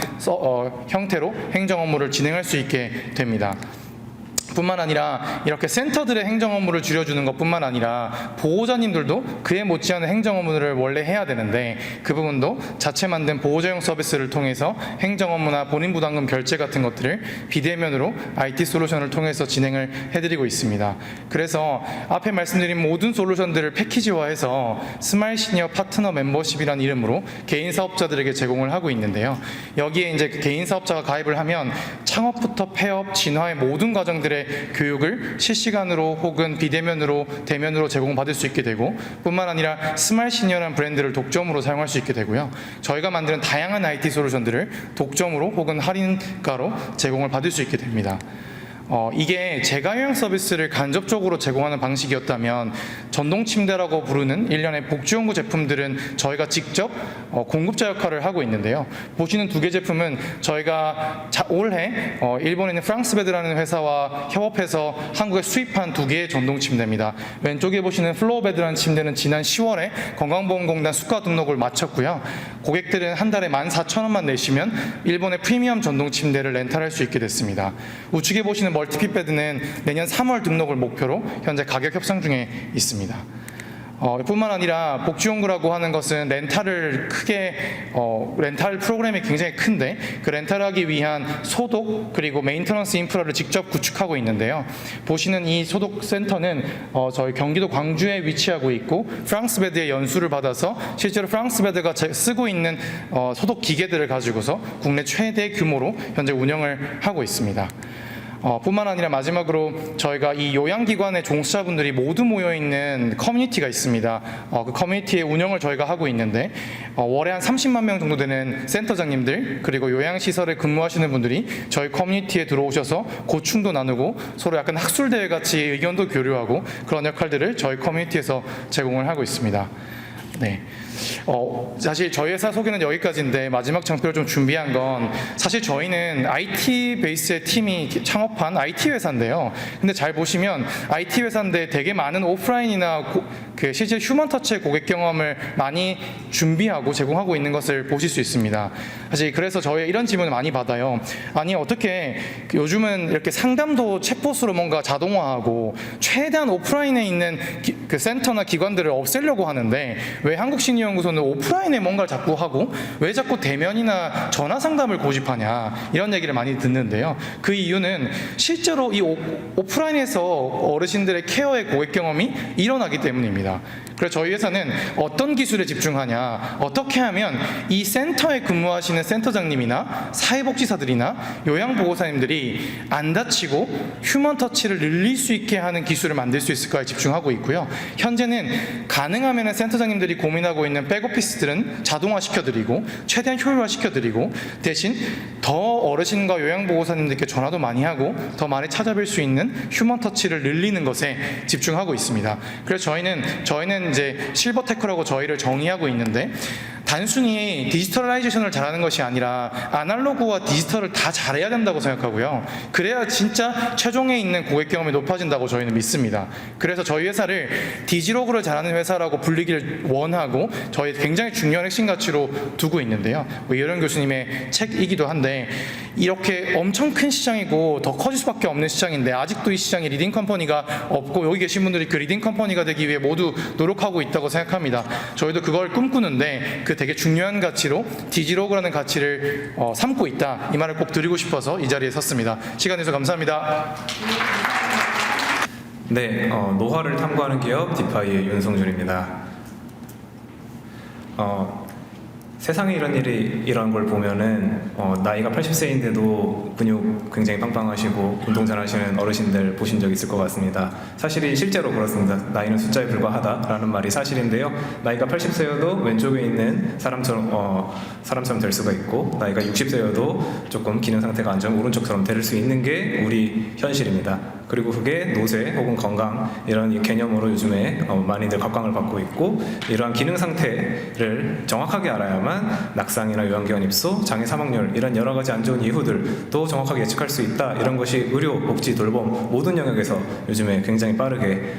형태로 행정 업무를 진행할 수 있게 됩니다. 뿐만 아니라 이렇게 센터들의 행정 업무를 줄여주는 것뿐만 아니라 보호자님들도 그에 못지않은 행정 업무를 원래 해야 되는데, 그 부분도 자체 만든 보호자용 서비스를 통해서 행정 업무나 본인 부담금 결제 같은 것들을 비대면으로 IT 솔루션을 통해서 진행을 해드리고 있습니다. 그래서 앞에 말씀드린 모든 솔루션들을 패키지화해서 스마일 시니어 파트너 멤버십이라는 이름으로 개인 사업자들에게 제공을 하고 있는데요. 여기에 이제 개인 사업자가 가입을 하면 창업부터 폐업, 진화의 모든 과정들의 교육을 실시간으로 혹은 비대면으로 대면으로 제공받을 수 있게 되고, 뿐만 아니라 스마일 시니어라는 브랜드를 독점으로 사용할 수 있게 되고요. 저희가 만드는 다양한 IT 솔루션들을 독점으로 혹은 할인가로 제공을 받을 수 있게 됩니다. 이게 재가요양 서비스를 간접적으로 제공하는 방식이었다면 전동 침대라고 부르는 일련의 복지용구 제품들은 저희가 직접 공급자 역할을 하고 있는데요. 보시는 두 개 제품은 저희가 올해 일본에 있는 프랑스베드라는 회사와 협업해서 한국에 수입한 두 개의 전동 침대입니다. 왼쪽에 보시는 플로어베드라는 침대는 지난 10월에 건강보험공단 수가 등록을 마쳤고요. 고객들은 한 달에 14,000원만 내시면 일본의 프리미엄 전동 침대를 렌탈할 수 있게 됐습니다. 우측에 보시는 멀티핏 베드는 내년 3월 등록을 목표로 현재 가격 협상 중에 있습니다. 뿐만 아니라 복지용구라고 하는 것은 렌탈을 렌탈 프로그램이 굉장히 큰데, 그 렌탈하기 위한 소독 그리고 메인터넌스 인프라를 직접 구축하고 있는데요. 보시는 이 소독 센터는 저희 경기도 광주에 위치하고 있고, 프랑스베드의 연수를 받아서 실제로 프랑스베드가 쓰고 있는 소독 기계들을 가지고서 국내 최대 규모로 현재 운영을 하고 있습니다. 뿐만 아니라 마지막으로 저희가 이 요양기관의 종사자분들이 모두 모여있는 커뮤니티가 있습니다. 그 커뮤니티의 운영을 저희가 하고 있는데, 월에 한 30만 명 정도 되는 센터장님들 그리고 요양시설에 근무하시는 분들이 저희 커뮤니티에 들어오셔서 고충도 나누고 서로 약간 학술대회 같이 의견도 교류하고 그런 역할들을 저희 커뮤니티에서 제공을 하고 있습니다. 네. 사실 저희 회사 소개는 여기까지인데, 마지막 장표를 좀 준비한 건, 사실 저희는 IT 베이스의 팀이 창업한 IT 회사인데요. 근데 잘 보시면 IT 회사인데 되게 많은 오프라인이나 실제 휴먼 터치의 고객 경험을 많이 준비하고 제공하고 있는 것을 보실 수 있습니다. 사실 그래서 저희 이런 질문을 많이 받아요. 아니 어떻게 요즘은 이렇게 상담도 챗봇으로 뭔가 자동화하고 최대한 오프라인에 있는 그 센터나 기관들을 없애려고 하는데, 왜 한국심리연구소는 오프라인에 뭔가를 자꾸 하고 왜 자꾸 대면이나 전화 상담을 고집하냐, 이런 얘기를 많이 듣는데요. 그 이유는 실제로 이 오프라인에서 어르신들의 케어의 고객 경험이 일어나기 때문입니다. 그래서 저희 회사는 어떤 기술에 집중하냐, 어떻게 하면 이 센터에 근무하시는 센터장님이나 사회복지사들이나 요양보호사님들이 안 다치고 휴먼 터치를 늘릴 수 있게 하는 기술을 만들 수 있을까에 집중하고 있고요. 현재는 가능하면 센터장님들이 고민하고 있는 백오피스들은 자동화시켜드리고 최대한 효율화시켜드리고, 대신 더 어르신과 요양보호사님들께 전화도 많이 하고 더 많이 찾아뵐 수 있는 휴먼 터치를 늘리는 것에 집중하고 있습니다. 그래서 저희는 이제 실버테크라고 저희를 정의하고 있는데, 단순히 디지털라이제이션을 잘하는 것이 아니라 아날로그와 디지털을 다 잘해야 된다고 생각하고요. 그래야 진짜 최종에 있는 고객 경험이 높아진다고 저희는 믿습니다. 그래서 저희 회사를 디지로그를 잘하는 회사라고 불리기를 원하고 저희 굉장히 중요한 핵심 가치로 두고 있는데요. 이런 교수님의 책이기도 한데, 이렇게 엄청 큰 시장이고 더 커질 수밖에 없는 시장인데 아직도 이 시장에 리딩 컴퍼니가 없고, 여기 계신 분들이 그 리딩 컴퍼니가 되기 위해 모두 노력하고 있다고 생각합니다. 저희도 그걸 꿈꾸는데 그 되게 중요한 가치로 디지로그라는 가치를 삼고 있다, 이 말을 꼭 드리고 싶어서 이 자리에 섰습니다. 시간 내주셔서 감사합니다. 네, 노화를 탐구하는 기업 디파이의 윤성준입니다. 세상에 이런 일이 이런 걸 보면은 나이가 80세인데도 근육 굉장히 빵빵하시고 운동 잘하시는 어르신들 보신 적 있을 것 같습니다. 사실이 실제로 그렇습니다. 나이는 숫자에 불과하다라는 말이 사실인데요. 나이가 80세여도 왼쪽에 있는 사람처럼 될 수가 있고 나이가 60세여도 조금 기능 상태가 안 좋은 오른쪽처럼 될 수 있는 게 우리 현실입니다. 그리고 그게 노쇠 혹은 건강 이런 이 개념으로 요즘에 많이들 각광을 받고 있고 이러한 기능 상태를 정확하게 알아야만 낙상이나 요양기관 입소, 장애 사망률 이런 여러 가지 안 좋은 이유들도 정확하게 예측할 수 있다. 이런 것이 의료, 복지, 돌봄 모든 영역에서 요즘에 굉장히 빠르게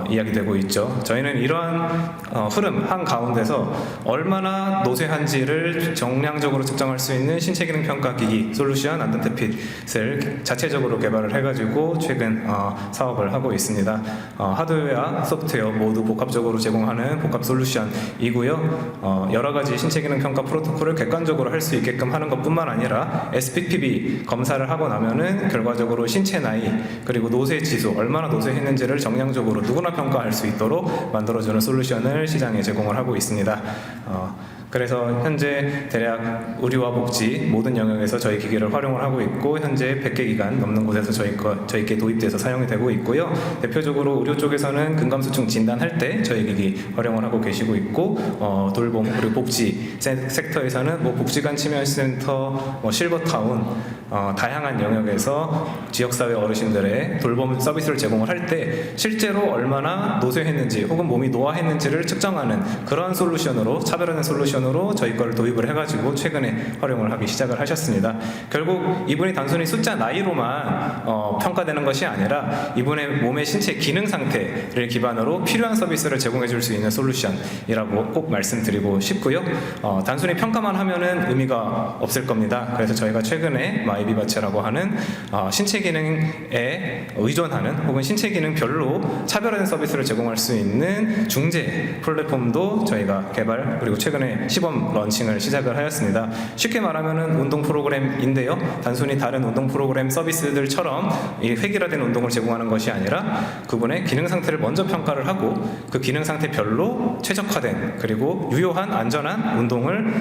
이야기되고 있죠. 저희는 이러한 흐름 한가운데서 얼마나 노쇠한지를 정량적으로 측정할 수 있는 신체 기능 평가 기기 솔루션 안전테핏을 자체적으로 개발을 해가지고 최근 사업을 하고 있습니다. 하드웨어와 소프트웨어 모두 복합적으로 제공하는 복합 솔루션이고요. 여러 가지 신체 기능 평가 프로토콜을 객관적으로 할 수 있게끔 하는 것뿐만 아니라 SPPB 검사를 하고 나면은 결과적으로 신체 나이 그리고 노쇠 지수 얼마나 노쇠했는지를 정량적으로 누구나 평가할 수 있도록 만들어주는 솔루션을 시장에 제공을 하고 있습니다. 그래서 현재 대략 의료와 복지 모든 영역에서 저희 기기를 활용을 하고 있고 현재 100개 기관 넘는 곳에서 저희께 도입돼서 사용이 되고 있고요. 대표적으로 의료 쪽에서는 근감수증 진단할 때 저희 기기 활용을 하고 계시고 있고 돌봄 그리고 복지 섹터에서는 복지관 치매센터, 실버타운 다양한 영역에서 지역사회 어르신들의 돌봄 서비스를 제공을 할 때 실제로 얼마나 노쇠했는지 혹은 몸이 노화했는지를 측정하는 그러한 솔루션으로 차별화된 솔루션으로 저희 거를 도입을 해가지고 최근에 활용을 하기 시작을 하셨습니다. 결국 이분이 단순히 숫자 나이로만 평가되는 것이 아니라 이분의 몸의 신체 기능 상태를 기반으로 필요한 서비스를 제공해 줄 수 있는 솔루션이라고 꼭 말씀드리고 싶고요. 단순히 평가만 하면은 의미가 없을 겁니다. 그래서 저희가 최근에 마이비바체라고 하는 신체 기능에 의존하는 혹은 신체 기능별로 차별화된 서비스를 제공할 수 있는 중재 플랫폼도 저희가 개발 그리고 최근에 시범 런칭을 시작을 하였습니다. 쉽게 말하면은 운동 프로그램인데요. 단순히 다른 운동 프로그램 서비스들처럼 이 획일화된 운동을 제공하는 것이 아니라 그분의 기능 상태를 먼저 평가를 하고 그 기능 상태별로 최적화된 그리고 유효한 안전한 운동을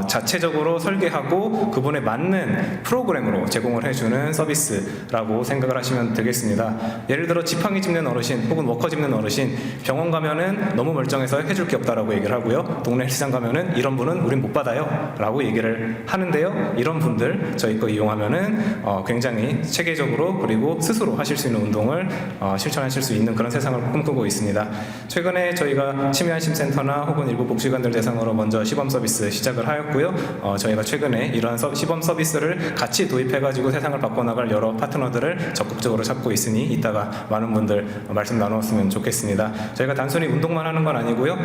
자체적으로 설계하고 그분에 맞는 프로그램으로 제공을 해주는 서비스라고 생각을 하시면 되겠습니다. 예를 들어 지팡이 짚는 어르신 혹은 워커 짚는 어르신 병원 가면은 너무 멀쩡해서 해줄 게 없다라고 얘기를 하고요. 동네 헬스장 가면은 이런 분은 우린 못 받아요 라고 얘기를 하는데요. 이런 분들 저희 거 이용하면은 굉장히 체계적으로 그리고 스스로 하실 수 있는 운동을 실천하실 수 있는 그런 세상을 꿈꾸고 있습니다. 최근에 저희가 치매안심센터나 혹은 일부 복지관들 대상으로 먼저 시범 서비스 시작을 하였고요. 저희가 최근에 이러한 시범 서비스를 같이 도입해가지고 세상을 바꿔나갈 여러 파트너들을 적극적으로 찾고 있으니 이따가 많은 분들 말씀 나누었으면 좋겠습니다. 저희가 단순히 운동만 하는 건 아니고요.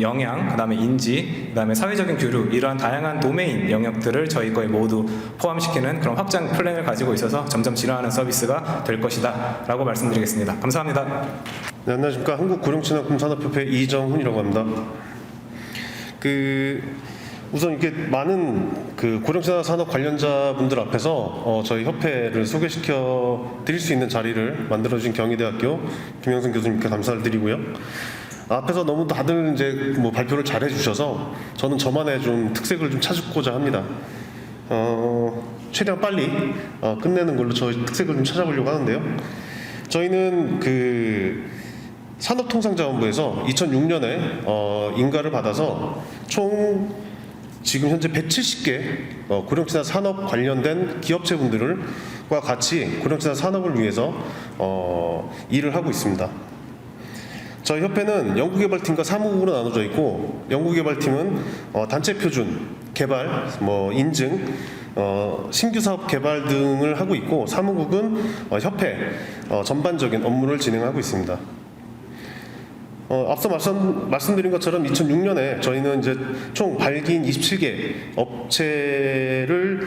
영양, 그 다음에 인지, 그 다음에 사회적인 교류 이러한 다양한 도메인 영역들을 저희 거에 모두 포함시키는 그런 확장 플랜을 가지고 있어서 점점 진화하는 서비스가 될 것이다 라고 말씀드리겠습니다. 감사합니다. 네, 안녕하십니까. 한국고령진흥산업협회 이정훈이라고 합니다. 우선 이렇게 많은 고령진흥 산업 관련자분들 앞에서 저희 협회를 소개시켜 드릴 수 있는 자리를 만들어주신 경희대학교 김영선 교수님께 감사를 드리고요. 앞에서 너무 다들 이제 발표를 잘 해주셔서 저는 저만의 좀 특색을 좀 찾고자 합니다. 최대한 빨리 끝내는 걸로 저희 특색을 좀 찾아보려고 하는데요. 저희는 산업통상자원부에서 2006년에 인가를 받아서 총 지금 현재 170개 고령친화 산업 관련된 기업체분들과 같이 고령친화 산업을 위해서 일을 하고 있습니다. 저희 협회는 연구개발팀과 사무국으로 나눠져 있고 연구개발팀은 단체 표준, 개발, 인증, 신규 사업 개발 등을 하고 있고 사무국은 협회 전반적인 업무를 진행하고 있습니다. 앞서 말씀드린 것처럼 2006년에 저희는 이제 총 발기인 27개 업체를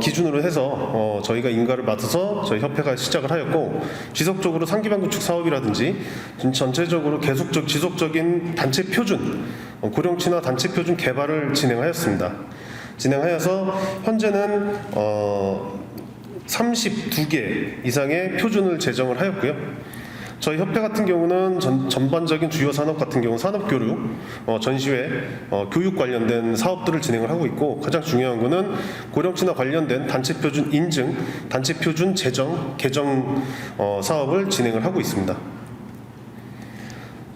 기준으로 해서 저희가 인가를 받아서 저희 협회가 시작을 하였고 지속적으로 상기반 구축 사업이라든지 전체적으로 지속적인 단체 표준, 고령친화 단체 표준 개발을 진행하였습니다. 진행하여서 현재는 32개 이상의 표준을 제정을 하였고요. 저희 협회 같은 경우는 전반적인 주요 산업 같은 경우 산업교류, 전시회, 교육 관련된 사업들을 진행을 하고 있고 가장 중요한 거는 고령친화 관련된 단체 표준 인증, 단체 표준 제정, 개정 사업을 진행을 하고 있습니다.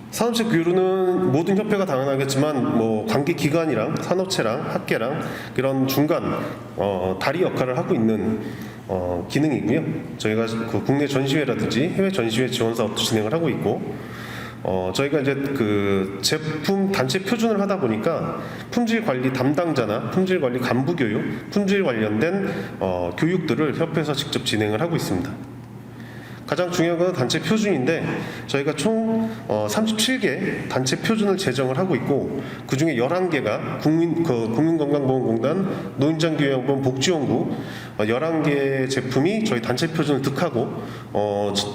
산업체 교류는 모든 협회가 당연하겠지만 뭐 관계 기관이랑 산업체랑 학계랑 이런 중간 다리 역할을 하고 있는 기능이고요. 저희가 그 국내 전시회라든지 해외 전시회 지원 사업도 진행을 하고 있고 저희가 이제 그 제품 단체 표준을 하다 보니까 품질 관리 담당자나 품질 관리 간부 교육, 품질 관련된 교육들을 협회에서 직접 진행을 하고 있습니다. 가장 중요한 건 단체 표준인데 저희가 총 37개 단체 표준을 제정을 하고 있고 그중에 11개가 국민건강보험공단, 노인장기요양보험 복지연구 11개 제품이 저희 단체 표준을 득하고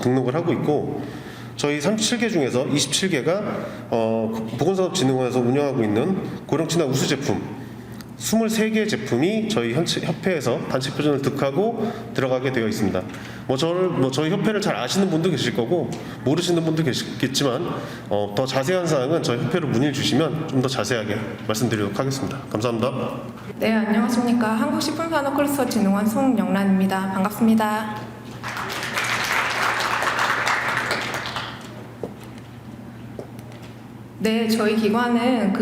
등록을 하고 있고 저희 37개 중에서 27개가 보건산업진흥원에서 운영하고 있는 고령친화 우수 제품 23개 제품이 저희 협회에서 단체 표준을 득하고 들어가게 되어 있습니다. 저희 협회를 잘 아시는 분도 계실 거고 모르시는 분도 계시겠지만 더 자세한 사항은 저희 협회로 문의를 주시면 좀 더 자세하게 말씀드리도록 하겠습니다. 감사합니다. 네, 안녕하십니까. 한국식품산업클러스터진흥원 송영란입니다. 반갑습니다. 네, 저희 기관은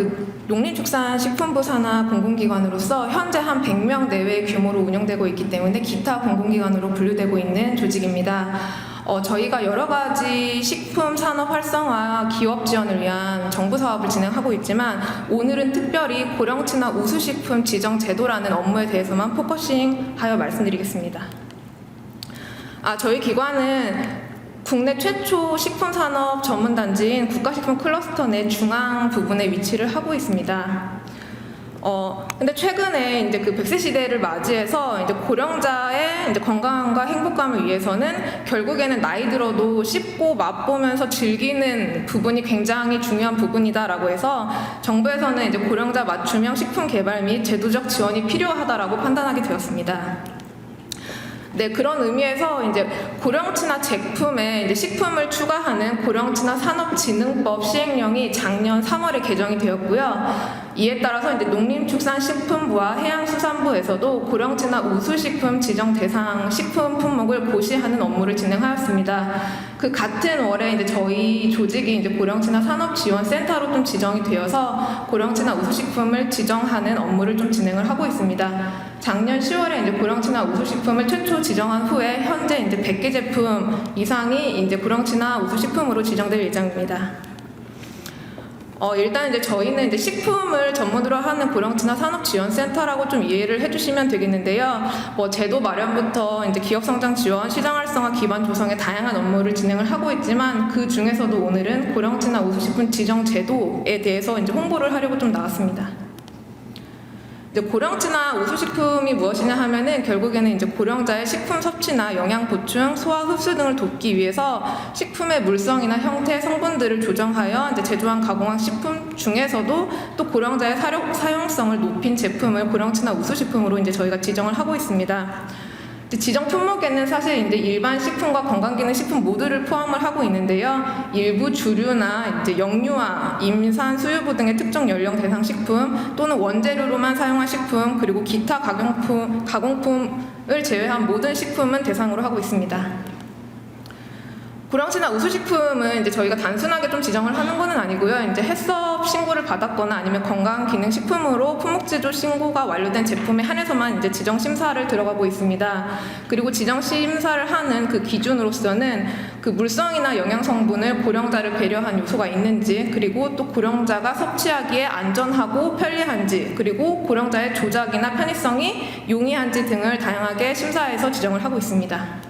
농림축산식품부 산하 공공기관으로서 현재 한 100명 내외 규모로 운영되고 있기 때문에 기타 공공기관으로 분류되고 있는 조직입니다. 저희가 여러 가지 식품 산업 활성화 기업 지원을 위한 정부 사업을 진행하고 있지만 오늘은 특별히 고령친화 우수식품 지정 제도라는 업무에 대해서만 포커싱하여 말씀드리겠습니다. 저희 기관은 국내 최초 식품산업 전문단지인 국가식품 클러스터 내 중앙 부분에 위치를 하고 있습니다. 근데 최근에 이제 그 100세 시대를 맞이해서 이제 고령자의 이제 건강과 행복감을 위해서는 결국에는 나이 들어도 씹고 맛보면서 즐기는 부분이 굉장히 중요한 부분이다라고 해서 정부에서는 이제 고령자 맞춤형 식품 개발 및 제도적 지원이 필요하다라고 판단하게 되었습니다. 네, 그런 의미에서 이제 고령친화 제품에 이제 식품을 추가하는 고령친화 산업진흥법 시행령이 작년 3월에 개정이 되었고요. 이에 따라서 이제 농림축산식품부와 해양수산부에서도 고령친화 우수식품 지정 대상 식품 품목을 고시하는 업무를 진행하였습니다. 그 같은 월에 이제 저희 조직이 이제 고령친화 산업지원센터로 좀 지정이 되어서 고령친화 우수식품을 지정하는 업무를 좀 진행을 하고 있습니다. 작년 10월에 이제 고령친화 우수식품을 최초 지정한 후에 현재 이제 100개 제품 이상이 이제 고령친화 우수식품으로 지정될 예정입니다. 일단 이제 저희는 이제 식품을 전문으로 하는 고령친화 산업지원센터라고 좀 이해를 해주시면 되겠는데요. 제도 마련부터 이제 기업 성장 지원, 시장 활성화 기반 조성의 다양한 업무를 진행을 하고 있지만 그 중에서도 오늘은 고령친화 우수식품 지정 제도에 대해서 이제 홍보를 하려고 좀 나왔습니다. 이제 고령친화 우수식품이 무엇이냐 하면은 결국에는 이제 고령자의 식품 섭취나 영양 보충, 소화 흡수 등을 돕기 위해서 식품의 물성이나 형태, 성분들을 조정하여 이제 제조한 가공한 식품 중에서도 또 고령자의 사용성을 높인 제품을 고령친화 우수식품으로 이제 저희가 지정을 하고 있습니다. 지정 품목에는 사실 이제 일반 식품과 건강기능식품 모두를 포함을 하고 있는데요. 일부 주류나 이제 영유아, 임산, 수유부 등의 특정 연령 대상 식품 또는 원재료로만 사용한 식품 그리고 기타 가공품을 제외한 모든 식품은 대상으로 하고 있습니다. 고령친화 우수식품은 이제 저희가 단순하게 좀 지정을 하는 것은 아니고요. 이제 해썹 신고를 받았거나 아니면 건강기능식품으로 품목제조 신고가 완료된 제품에 한해서만 이제 지정 심사를 들어가고 있습니다. 그리고 지정 심사를 하는 그 기준으로서는 그 물성이나 영양 성분을 고령자를 배려한 요소가 있는지, 그리고 또 고령자가 섭취하기에 안전하고 편리한지, 그리고 고령자의 조작이나 편의성이 용이한지 등을 다양하게 심사해서 지정을 하고 있습니다.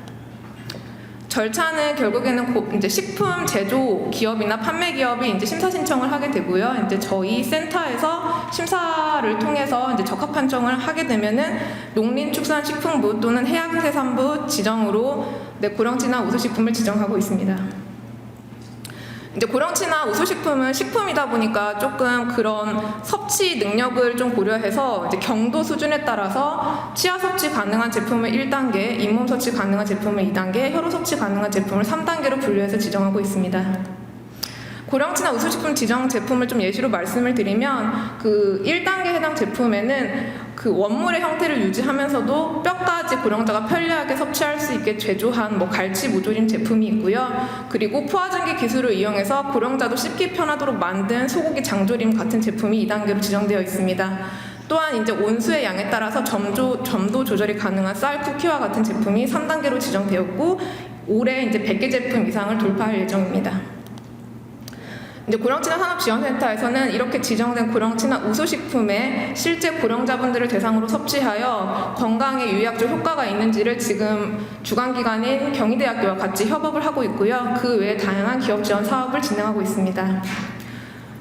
절차는 결국에는 이제 식품 제조 기업이나 판매 기업이 이제 심사 신청을 하게 되고요. 이제 저희 센터에서 심사를 통해서 이제 적합 판정을 하게 되면은 농림축산식품부 또는 해양생산부 지정으로 고령친화 우수식품을 지정하고 있습니다. 이제 고령치나 우수식품은 식품이다 보니까 조금 그런 섭취 능력을 좀 고려해서 이제 경도 수준에 따라서 치아 섭취 가능한 제품을 1단계, 잇몸 섭취 가능한 제품을 2단계, 혀로 섭취 가능한 제품을 3단계로 분류해서 지정하고 있습니다. 고령치나 우수식품 지정 제품을 좀 예시로 말씀을 드리면 그 1단계 해당 제품에는 그 원물의 형태를 유지하면서도 뼈까지 고령자가 편리하게 섭취할 수 있게 제조한 뭐 갈치 무조림 제품이 있고요. 그리고 포화증기 기술을 이용해서 고령자도 씹기 편하도록 만든 소고기 장조림 같은 제품이 2단계로 지정되어 있습니다. 또한 이제 온수의 양에 따라서 점도 조절이 가능한 쌀 쿠키와 같은 제품이 3단계로 지정되었고 올해 이제 100개 제품 이상을 돌파할 예정입니다. 이제 고령치나 산업지원센터에서는 이렇게 지정된 고령치나 우수식품에 실제 고령자분들을 대상으로 섭취하여 건강에 유의학적 효과가 있는지를 지금 주관기관인 경희대학교와 같이 협업을 하고 있고요. 그 외에 다양한 기업 지원 사업을 진행하고 있습니다.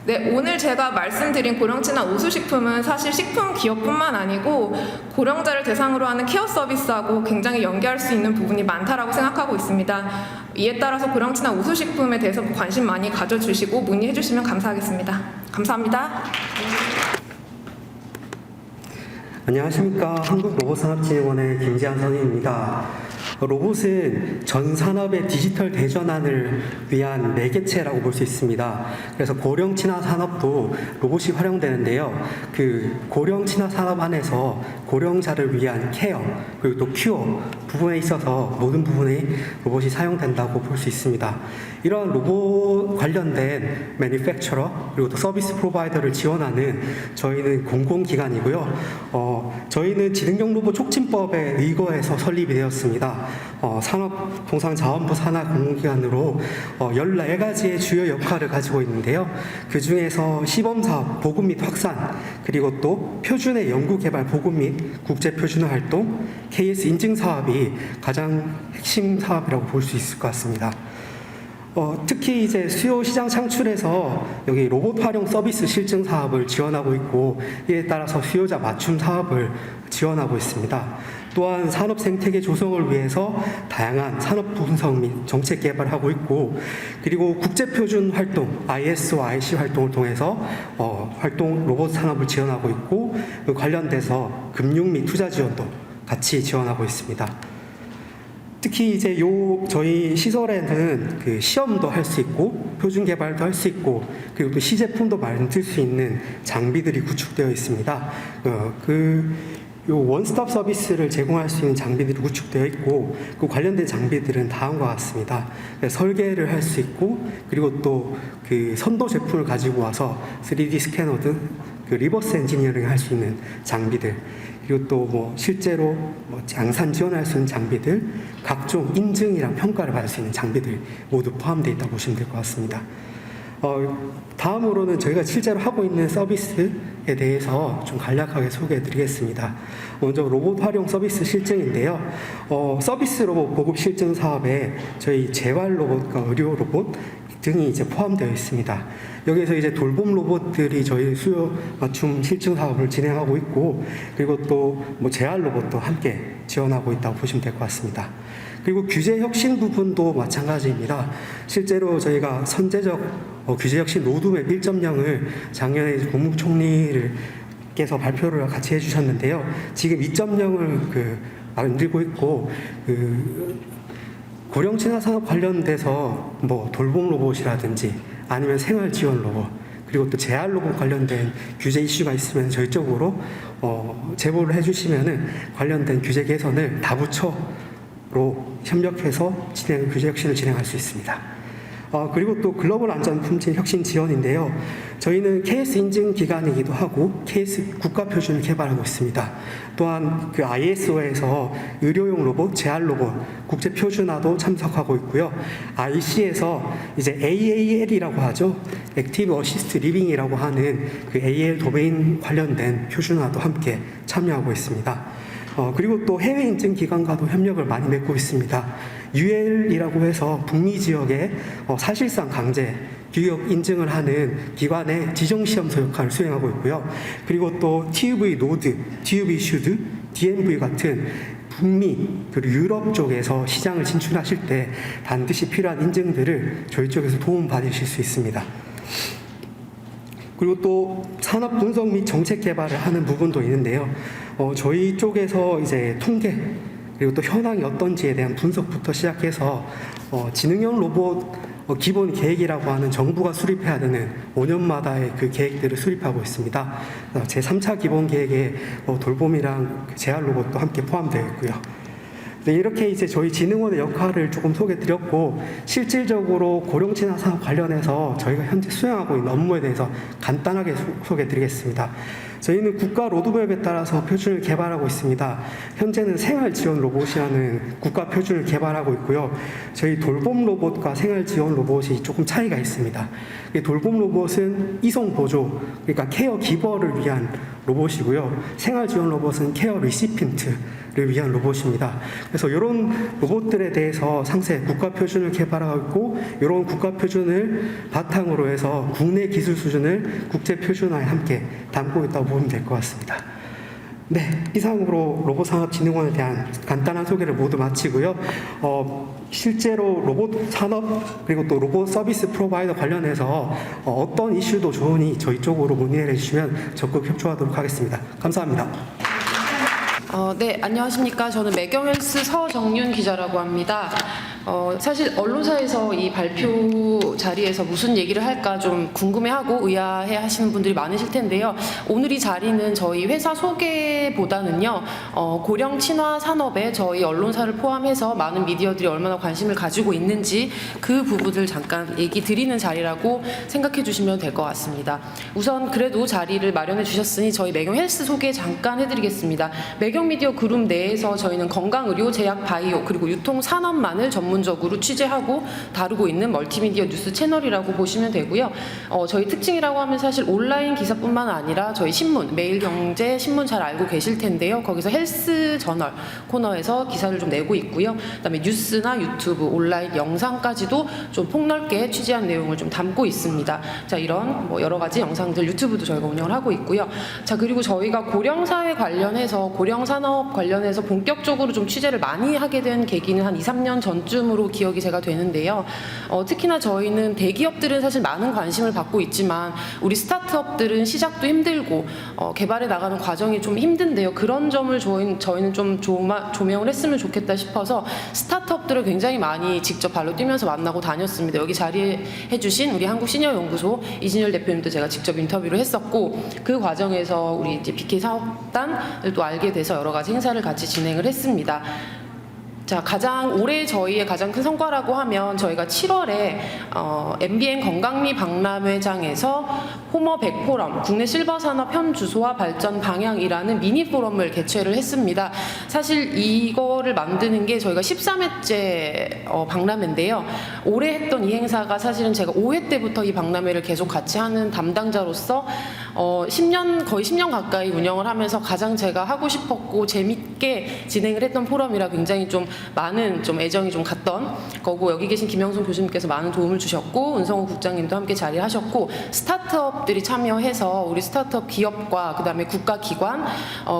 네, 오늘 제가 말씀드린 고령치나 우수식품은 사실 식품 기업뿐만 아니고 고령자를 대상으로 하는 케어 서비스하고 굉장히 연계할 수 있는 부분이 많다라고 생각하고 있습니다. 이에 따라서 고령치나 우수식품에 대해서 관심 많이 가져주시고 문의해 주시면 감사하겠습니다. 감사합니다. 안녕하십니까. 한국로봇산업진흥원의 김지한 선임입니다. 로봇은 전 산업의 디지털 대전환을 위한 매개체라고 볼 수 있습니다. 그래서 고령 친화 산업도 로봇이 활용되는데요. 그 고령 친화 산업 안에서 고령자를 위한 케어 그리고 또 큐어 부분에 있어서 모든 부분에 로봇이 사용된다고 볼 수 있습니다. 이런 로봇 관련된 매니팩처러 그리고 또 서비스 프로바이더를 지원하는 저희는 공공기관이고요. 저희는 지능형 로봇 촉진법에 의거해서 설립이 되었습니다. 산업통상자원부 산하 공공기관으로 14가지의 주요 역할을 가지고 있는데요. 그 중에서 시범사업, 보급 및 확산, 그리고 또 표준의 연구개발 보급 및 국제표준화 활동, KS 인증 사업이 가장 핵심 사업이라고 볼 수 있을 것 같습니다. 특히 이제 수요 시장 창출에서 여기 로봇 활용 서비스 실증 사업을 지원하고 있고 이에 따라서 수요자 맞춤 사업을 지원하고 있습니다. 또한 산업 생태계 조성을 위해서 다양한 산업 분석 및 정책 개발하고 있고 그리고 국제 표준 활동 IS와 IC 활동을 통해서 활동 로봇 산업을 지원하고 있고 그 관련돼서 금융 및 투자 지원도 같이 지원하고 있습니다. 특히 이제 저희 시설에는 그 시험도 할 수 있고 표준 개발도 할 수 있고 그리고 또 시제품도 만들 수 있는 장비들이 구축되어 있습니다. 요 원스톱 서비스를 제공할 수 있는 장비들이 구축되어 있고 그 관련된 장비들은 다음과 같습니다. 설계를 할 수 있고 그리고 또 그 선도 제품을 가지고 와서 3D 스캐너 등 그 리버스 엔지니어링 할 수 있는 장비들 그리고 또 뭐 실제로 양산 지원할 수 있는 장비들 각종 인증이랑 평가를 받을 수 있는 장비들 모두 포함되어 있다고 보시면 될 것 같습니다. 다음으로는 저희가 실제로 하고 있는 서비스에 대해서 좀 간략하게 소개해 드리겠습니다. 먼저 로봇 활용 서비스 실증인데요. 서비스 로봇 보급 실증 사업에 저희 재활 로봇과 의료 로봇 등이 이제 포함되어 있습니다. 여기에서 이제 돌봄 로봇들이 저희 수요 맞춤 실증 사업을 진행하고 있고 그리고 또 뭐 재활 로봇도 함께 지원하고 있다고 보시면 될 것 같습니다. 그리고 규제 혁신 부분도 마찬가지입니다. 실제로 저희가 선제적 규제 혁신 로드맵 1.0을 작년에 국무총리께서 발표를 같이 해주셨는데요. 지금 2.0을 만들고 있고 고령 친화 산업 관련돼서 뭐 돌봄 로봇이라든지 아니면 생활 지원 로봇 그리고 또 재활 로봇 관련된 규제 이슈가 있으면 저희 쪽으로 제보를 해주시면은 관련된 규제 개선을 다부처로 협력해서 규제 혁신을 진행할 수 있습니다. 그리고 또 글로벌 안전 품질 혁신 지원인데요. 저희는 KS 인증 기관이기도 하고 KS 국가 표준을 개발하고 있습니다. 또한 그 ISO에서 의료용 로봇, 재활 로봇 국제 표준화도 참석하고 있고요. IC에서 이제 AAL이라고 하죠. 액티브 어시스트 리빙이라고 하는 그 AL 도메인 관련된 표준화도 함께 참여하고 있습니다. 그리고 또 해외 인증 기관과도 협력을 많이 맺고 있습니다. UL이라고 해서 북미 지역에 사실상 강제 교육 인증을 하는 기관의 지정시험소 역할을 수행하고 있고요. 그리고 또 TUV 노드, TUV 슈드, DMV 같은 북미 그리고 유럽 쪽에서 시장을 진출하실 때 반드시 필요한 인증들을 저희 쪽에서 도움 받으실 수 있습니다. 그리고 또 산업 분석 및 정책 개발을 하는 부분도 있는데요. 저희 쪽에서 이제 통계 그리고 또 현황이 어떤지에 대한 분석부터 시작해서 지능형 로봇 기본 계획이라고 하는 정부가 수립해야 되는 5년마다의 그 계획들을 수립하고 있습니다. 제 3차 기본 계획에 돌봄이랑 재활 로봇도 함께 포함되어 있고요. 이렇게 이제 저희 진흥원의 역할을 조금 소개드렸고, 실질적으로 고령친화 산업 관련해서 저희가 현재 수행하고 있는 업무에 대해서 간단하게 소개드리겠습니다. 저희는 국가 로드맵에 따라서 표준을 개발하고 있습니다. 현재는 생활 지원 로봇이라는 국가 표준을 개발하고 있고요. 저희 돌봄 로봇과 생활 지원 로봇이 조금 차이가 있습니다. 돌봄 로봇은 이송 보조, 그러니까 케어 기버를 위한 로봇이고요. 생활 지원 로봇은 케어 리시핀트를 위한 로봇입니다. 그래서 이런 로봇들에 대해서 상세 국가 표준을 개발하고 있고, 이런 국가 표준을 바탕으로 해서 국내 기술 수준을 국제 표준화에 함께 담고 있다고 보면 될 것 같습니다. 네, 이상으로 로봇산업진흥원에 대한 간단한 소개를 모두 마치고요. 실제로 로봇 산업 그리고 또 로봇 서비스 프로바이더 관련해서 어떤 이슈도 좋으니 저희 쪽으로 문의해 주시면 적극 협조하도록 하겠습니다. 감사합니다. 네, 안녕하십니까. 저는 매경헬스 서정윤 기자라고 합니다. 사실 언론사에서 이 발표 자리에서 무슨 얘기를 할까 좀 궁금해하고 의아해 하시는 분들이 많으실 텐데요. 오늘 이 자리는 저희 회사 소개보다는요, 고령 친화 산업에 저희 언론사를 포함해서 많은 미디어들이 얼마나 관심을 가지고 있는지 그 부분을 잠깐 얘기 드리는 자리라고 생각해 주시면 될 것 같습니다. 우선 그래도 자리를 마련해 주셨으니 저희 매경헬스 소개 잠깐 해드리겠습니다. 매경미디어 그룹 내에서 저희는 건강의료, 제약, 바이오, 그리고 유통 산업만을 전문적으로 취재하고 다루고 있는 멀티미디어 뉴스 채널이라고 보시면 되고요. 저희 특징이라고 하면 사실 온라인 기사뿐만 아니라 저희 신문, 매일경제 신문 잘 알고 계실 텐데요. 거기서 헬스 저널 코너에서 기사를 좀 내고 있고요. 그다음에 뉴스나 유튜브, 온라인 영상까지도 좀 폭넓게 취재한 내용을 좀 담고 있습니다. 자, 이런 여러 가지 영상들 유튜브도 저희가 운영을 하고 있고요. 자, 그리고 저희가 고령사회 관련해서 고령산업 관련해서 본격적으로 좀 취재를 많이 하게 된 계기는 한 2, 3년 전쯤으로 기억이 제가 되는데요. 특히나 저희는 대기업들은 사실 많은 관심을 받고 있지만 우리 스타트업들은 시작도 힘들고 개발해 나가는 과정이 좀 힘든데요. 그런 점을 저희는 좀 조명을 했으면 좋겠다 싶어서 스타트업들을 굉장히 많이 직접 발로 뛰면서 만나고 다녔습니다. 여기 자리해 주신 우리 한국시니어연구소 이진열 대표님도 제가 직접 인터뷰를 했었고, 그 과정에서 우리 이제 BK 사업단을 또 알게 돼서 여러 가지 행사를 같이 진행을 했습니다. 자, 올해 저희의 가장 큰 성과라고 하면 저희가 7월에 MBN 건강미 박람회장에서 호머 100포럼 국내 실버 산업 현 주소와 발전 방향이라는 미니 포럼을 개최를 했습니다. 사실 이거를 만드는 게 저희가 13회째 박람회인데요. 올해 했던 이 행사가 사실은 제가 5회 때부터 이 박람회를 계속 같이 하는 담당자로서 거의 10년 가까이 운영을 하면서 가장 제가 하고 싶었고 재밌게 진행을 했던 포럼이라 굉장히 좀 많은 좀 애정이 좀 갔던 거고, 여기 계신 김영순 교수님께서 많은 도움을 주셨고 은성우 국장님도 함께 자리하셨고, 스타트업들이 참여해서 우리 스타트업 기업과 그다음에 국가기관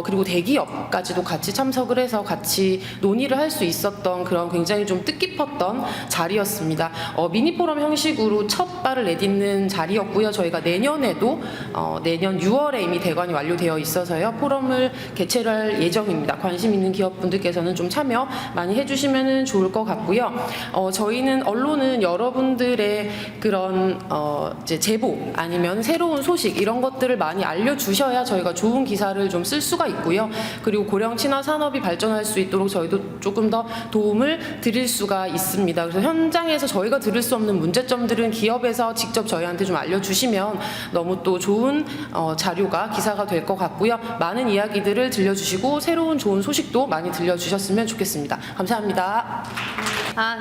그리고 대기업까지도 같이 참석을 해서 같이 논의를 할 수 있었던 그런 굉장히 좀 뜻깊었던 자리였습니다. 미니 포럼 형식으로 첫 발을 내딛는 자리였고요. 저희가 내년에도 내년 6월에 이미 대관이 완료되어 있어서요. 포럼을 개최를 할 예정입니다. 관심 있는 기업분들께서는 좀 참여 많이 해주시면 좋을 것 같고요. 저희는 언론은 여러분들의 그런 이제 제보 아니면 새로운 소식 이런 것들을 많이 알려주셔야 저희가 좋은 기사를 좀 쓸 수가 있고요. 그리고 고령 친화 산업이 발전할 수 있도록 저희도 조금 더 도움을 드릴 수가 있습니다. 그래서 현장에서 저희가 들을 수 없는 문제점들은 기업에서 직접 저희한테 좀 알려주시면 너무 또 좋은 자료가 기사가 될 것 같고요. 많은 이야기들을 들려주시고 새로운 좋은 소식도 많이 들려주셨으면 좋겠습니다. 감사합니다.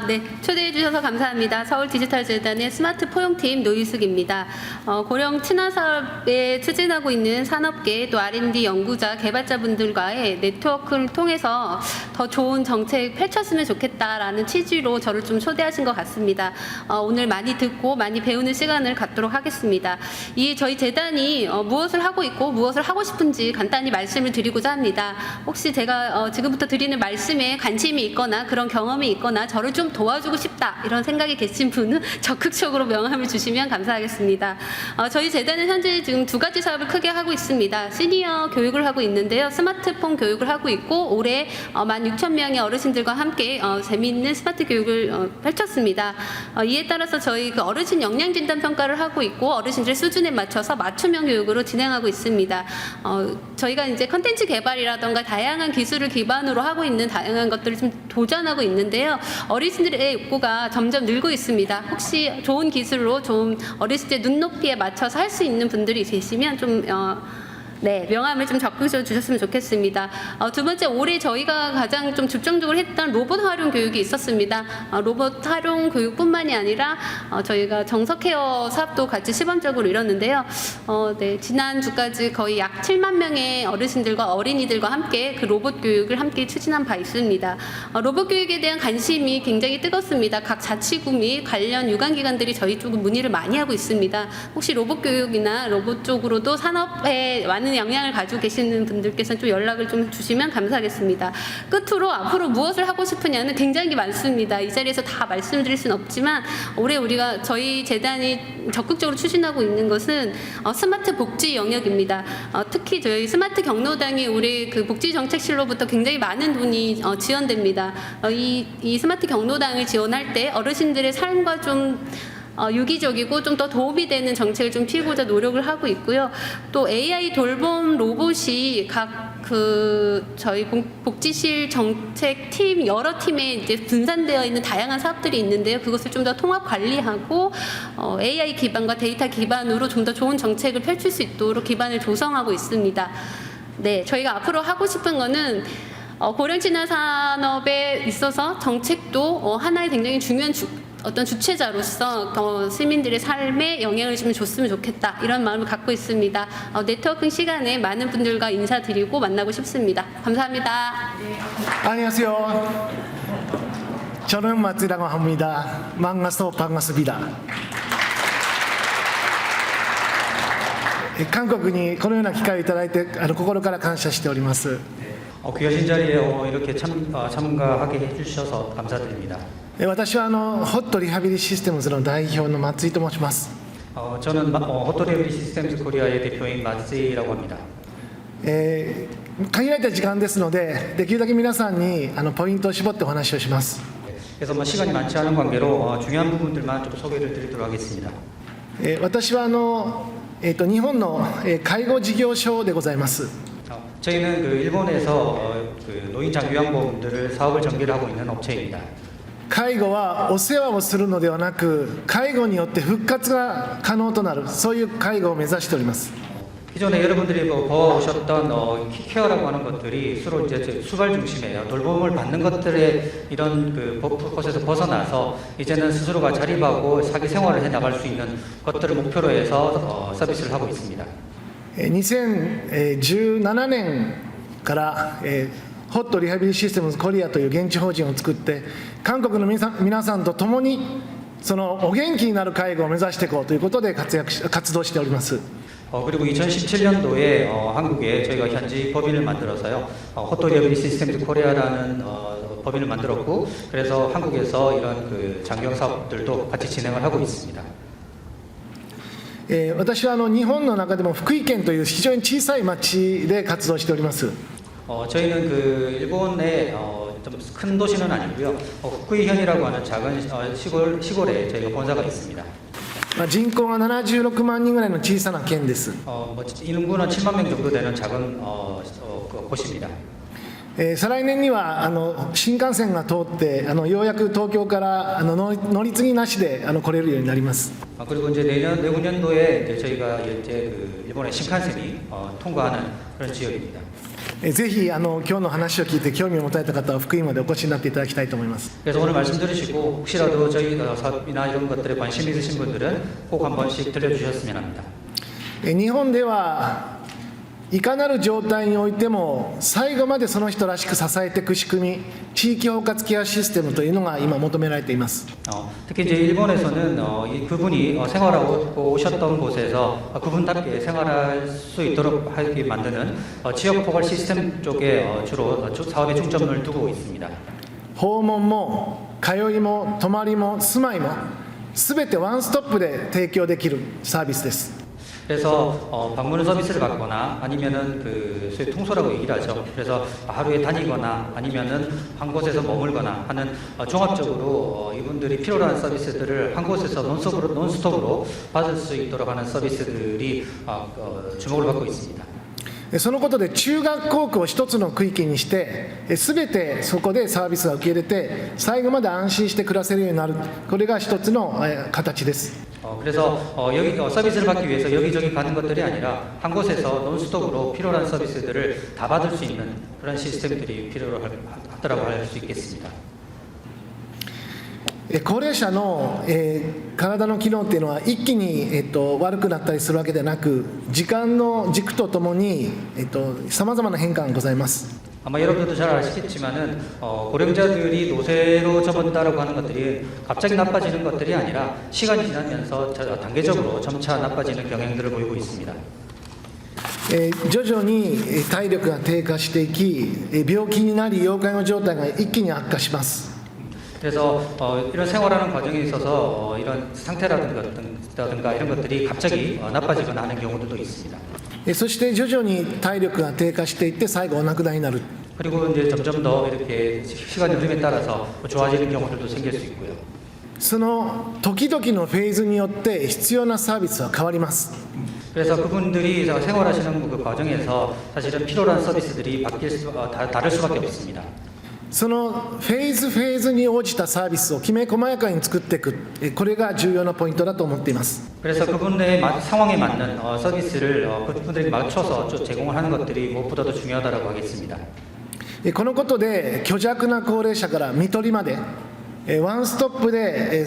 네. 초대해 주셔서 감사합니다. 서울 디지털재단의 스마트 포용팀 노유숙입니다. 고령 친화 사업에 추진하고 있는 산업계 또 R&D 연구자, 개발자분들과의 네트워크를 통해서 더 좋은 정책 펼쳤으면 좋겠다라는 취지로 저를 좀 초대하신 것 같습니다. 오늘 많이 듣고 많이 배우는 시간을 갖도록 하겠습니다. 이에 저희 재단이 무엇을 하고 있고 무엇을 하고 싶은지 간단히 말씀을 드리고자 합니다. 혹시 제가 지금부터 드리는 말씀에 관심이 있거나 그런 경험이 있거나 저를 좀 도와주고 싶다 이런 생각이 계신 분은 적극적으로 명함을 주시면 감사하겠습니다. 저희 재단은 현재 지금 2가지 사업을 크게 하고 있습니다. 시니어 교육을 하고 있는데요. 스마트폰 교육을 하고 있고 올해 16,000명의 어르신들과 함께 재미있는 스마트 교육을 펼쳤습니다. 이에 따라서 저희 그 어르신 역량 진단 평가를 하고 있고 어르신들의 수준에 맞춰서 맞춤형 교육으로 진행하고 있습니다. 저희가 이제 컨텐츠 개발이라던가 다양한 기술을 기반으로 하고 있는 다양한 것들을 좀 도전하고 있는데요. 어르신들의 욕구가 점점 늘고 있습니다. 혹시 좋은 기술로 좀 어르신들의 눈높이에 맞춰서 할 수 있는 분들이 계시면 좀 명함을 좀 적극적으로 주셨으면 좋겠습니다. 2번째, 올해 저희가 가장 좀 집중적으로 했던 로봇 활용 교육이 있었습니다. 로봇 활용 교육뿐만이 아니라 저희가 정석 케어 사업도 같이 시범적으로 이뤘는데요. 지난주까지 거의 약 7만 명의 어르신들과 어린이들과 함께 그 로봇 교육을 함께 추진한 바 있습니다. 로봇 교육에 대한 관심이 굉장히 뜨겁습니다. 각 자치구 및 관련 유관기관들이 저희 쪽은 문의를 많이 하고 있습니다. 혹시 로봇 교육이나 로봇 쪽으로도 산업에 많은 영향을 가지고 계시는 분들께서는 좀 연락을 좀 주시면 감사하겠습니다. 끝으로 앞으로 무엇을 하고 싶으냐는 굉장히 많습니다. 이 자리에서 다 말씀드릴 수는 없지만 올해 우리가 저희 재단이 적극적으로 추진하고 있는 것은 스마트 복지 영역입니다. 특히 저희 스마트 경로당이 올해 그 복지 정책실로부터 굉장히 많은 돈이 지원됩니다. 이 스마트 경로당을 지원할 때 어르신들의 삶과 좀 유기적이고 좀 더 도움이 되는 정책을 좀 피우고자 노력을 하고 있고요. 또 AI 돌봄 로봇이 각 저희 복지실 정책팀 여러 팀에 이제 분산되어 있는 다양한 사업들이 있는데요. 그것을 좀 더 통합 관리하고 AI 기반과 데이터 기반으로 좀 더 좋은 정책을 펼칠 수 있도록 기반을 조성하고 있습니다. 네, 저희가 앞으로 하고 싶은 거는 고령 친화 산업에 있어서 정책도 하나의 굉장히 중요한 어떤 주체자로서 시민들의 삶에 영향을 좀 줬으면 좋겠다 이런 마음을 갖고 있습니다. 네트워킹 시간에 많은 분들과 인사드리고 만나고 싶습니다. 감사합니다. 안녕하세요. 저는 마츠라고 합니다. 만나서 반갑습니다. 한국에 このような機会をいただいて心から感謝しております。 귀하신 자리에 이렇게 참가하게 해주셔서 감사드립니다. 私はホットリハビリシステムズの代表の松井と申します。 저는 호토 리하빌리 시스템즈 코리아의 대표인 마츠이라고 합니다. 限られた時間ですので、できるだけ皆さんにポイントを絞ってお話をします。 그래서 시간이 많지 않은 관계로 중요한 부분들만 좀 소개를 드리도록 하겠습니다. 私は日本の介護事業所でございます。 저희는 일본에서 노인 장기요양보험들을 사업을 전개를 하고 있는 업체입니다. 介護はお世話をするのではなく、介護によって復活が可能となる、そういう介護を目指しております。 기존에 여러분들이 보아오셨던 케어라고 하는 것들이 주로 이제 수발 중심의 돌봄을 받는 것들의 이런 것에서 벗어나서 이제는 스스로가 자립하고 사기 생활을 해 나갈 수 있는 것들을 목표로 해서 서비스를 하고 있습니다. 2017年からホットリハビリシステムズコリアという現地法人を作って韓国の皆さんと共にそのお元気になる介護を目指していこうということで活動しております。 그리고 2017년도에 한국에 저희가 현지 법인을 만들어서요. 호토 리하빌리 시스템즈 코리아라는 법인을 만들었고 그래서 한국에서 이런 장경 사업들도 같이 진행을 하고 있습니다. 私は日本の中でも福井県という非常に小さい町で活動しております。 저희는 일본의 좀 큰 도시는 아니고요. 후쿠이현이라고 하는 작은 시골에 저희가 본사가 있습니다. 人口が76万人ぐらいの小さな県です。 인구는 7만 명 정도 되는 작은 곳입니다. 再来年には新幹線が通ってようやく東京から乗り継ぎなしで来れるようになります。 그리고 이제 내후년도에 저희가 이제 일본의 신칸센이 통과하는 그런 지역입니다. ぜひ今日の話を聞いて興味を持たれた方は福井までお越しになっていただきたいと思います。 그래서 오늘 말씀 들으시고 혹시라도 저희 사업이나 이런 것들에 관심 있으신 분들은 꼭 한 번씩 들려주셨으면 합니다. 日本ではいかなる状態においても最後までその人らしく支えていく仕組み、地域包括ケアシステムというのが今求められています。 특히 이제 일본에서는 그분이 생활하고 오셨던 곳에서 그분답게 생활할 수 있도록 하게 만드는 지역 포괄 시스템 쪽에 주로 사업에 중점을 두고 있습니다. 訪問も通いも泊まりも住まいも全てワンストップで提供できるサービスです。 그래서 방문 서비스를 받거나 아니면은 그 소위 통소라고 얘기를 하죠. 그래서 하루에 다니거나 아니면은 한 곳에서 머물거나 하는 종합적으로 이분들이 필요로 하는 서비스들을 한 곳에서 논스톱으로 받을 수 있도록 하는 서비스들이 주목을 받고 있습니다. そのことで中学校区を一つの区域にして全てそこでサービスが受け入れて最後まで安心して暮らせるようになる、これが一つの形です。 그래서 여기 서비스를 받기 위해서 여기저기 가는 것들이 아니라 한 곳에서 논스톱으로 필요한 서비스들을 다 받을 수 있는 그런 시스템들이 필요하다고 할 수 있겠습니다. 高齢者の体の機能っていうのは一気に悪くなったりするわけではなく、時間の軸とともにさまざまな変化がございます。 아마 여러분들도 잘 아시겠지만은 고령자들이 노쇠로 접어든다라고 하는 것들이 갑자기 나빠지는 것들이 아니라 시간이 지나면서 단계적으로 점차 나빠지는 경향들을 보이고 있습니다. 徐々に体力が低下していき、病気になり要介護状態が一気に悪化します。 그래서 이런 생활하는 과정에 있어서 이런 상태라든가 이런 것들이 갑자기 나빠지거나 하는 경우들도 있습니다. そして徐々に体力が低下していって最後お亡くなりになる。 그리고 이제 점점 더 이렇게 시간의 흐름에 따라서 좋아지는 경우들도 생길 수 있고요. その時々のフェーズによって必要なサービスは変わります。 그래서 그분들이 생활하시는 그 과정에서 사실은 필요한 서비스들이 다를 수밖에 없습니다. そのフェーズに応じたサービスをきめ細やかに作っていく、これが重要なポイントだと思っています。 그래서 그분의 상황에 맞는 서비스를 그분들에게 맞춰서 제공을 하는 것들이 무엇보다도 중요하다고 하겠습니다. このことで虚弱な高齢者から看取りまでワンストップで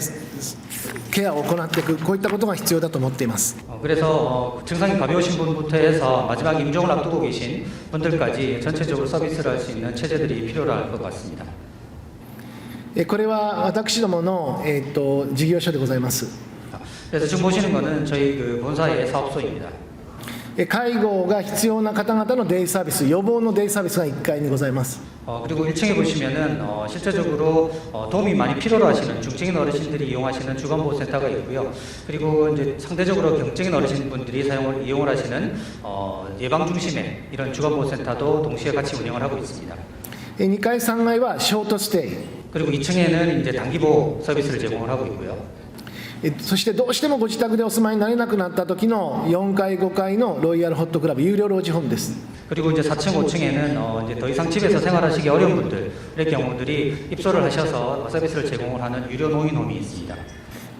ケアを行っていく、こういったことが必要だと思っています。 그래서 증상이 가벼우신 분부터 해서 마지막 임종을 앞두고 계신 분들까지 전체적으로 서비스를 할 수 있는 체제들이 필요할 것 같습니다. これは私どもの事業所でございます。 그래서 지금 보시는 것은 저희 그 본사의 사업소입니다. 介護が必要な方々のデイサービス、予防のデイサービスが1階にございます。 그리고 1층에 보시면은 실제적으로 도움이 많이 필요로 하시는 중증인 어르신들이 이용하시는 주간보호센터가 있고요. 그리고 이제 상대적으로 경증인 어르신분들이 이용을 하시는 예방 중심의 이런 주간보호센터도 동시에 같이 운영을 하고 있습니다. 2階3階はショートステイ。 그리고 2층에는 이제 단기보호 서비스를 제공을 하고 있고요. そしてどうしてもご自宅でお住まいになれなくなった時の4階5階のロイヤルホットクラブ有料老人ホームです。 그리고 이제 4층 5층에는 이제 더 이상 집에서 생활하시기 어려운 분들의 경우들이 입소를 하셔서 서비스를 제공을 하는 유료 노인홈이 있습니다.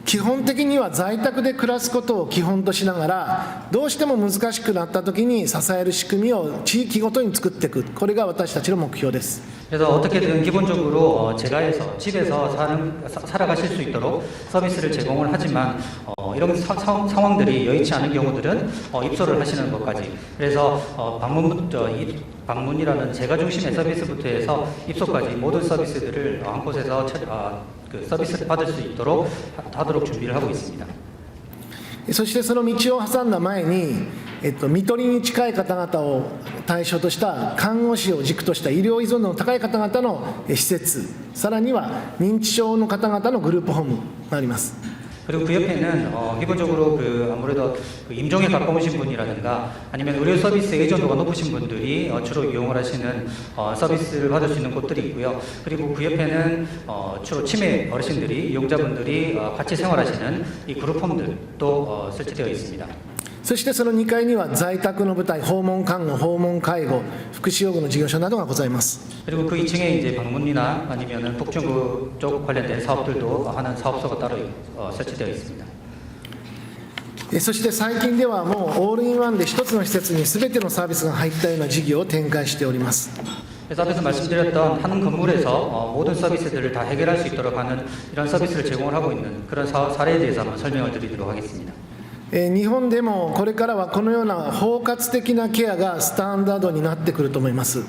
基本的には在宅で暮らすことを基本としながら、どうしても難しくなった時に支える仕組みを地域ごとに作っていく、これが私たちの目標です。 그래서 어떻게든 기본적으로 제가해서 집에서 살아가실 수 있도록 서비스를 제공을 하지만 이런 상황들이 여의치 않은 경우들은 입소를 하시는 것까지, 그래서 방문이라는 제가 중심의 서비스부터 해서 입소까지 모든 서비스들을 한 곳에서 그 서비스를 받을 수 있도록 하도록 준비를 하고 있습니다. そしてその道を挟んだ前に、看取りに近い方々を対象とした看護師を軸とした医療依存度の高い方々の施設、さらには認知症の方々のグループホームがあります。 그리고 그 옆에는 기본적으로 아무래도 임종에 가까우신 분이라든가 아니면 의료 서비스 의존도가 높으신 분들이 주로 이용을 하시는 서비스를 받을 수 있는 곳들이 있고요. 그리고 그 옆에는 주로 치매 어르신들이 이용자분들이 같이 생활하시는 이 그룹홈들도 설치되어 있습니다. そしてその2階には在宅の部隊、訪問看護、訪問介護、福祉用具の事業所などがございます。 그리고 그 2층에 이제 방문이나 아니면은 복중구 쪽 관련된 사업들도 하는 사업소가 따로 설치되어 있습니다. そして最近ではもうオールインワンで一つの施設に全てのサービスが入ったような事業を展開しております。 그래서 앞에서 말씀드렸던 한 건물에서 모든 서비스들을 다 해결할 수 있도록 하는 이런 서비스를 제공을 하고 있는 그런 사례에 대해서 한번 설명을 드리도록 하겠습니다. 日本でもこれからはこのような包括的なケアがスタンダードになってくると思います。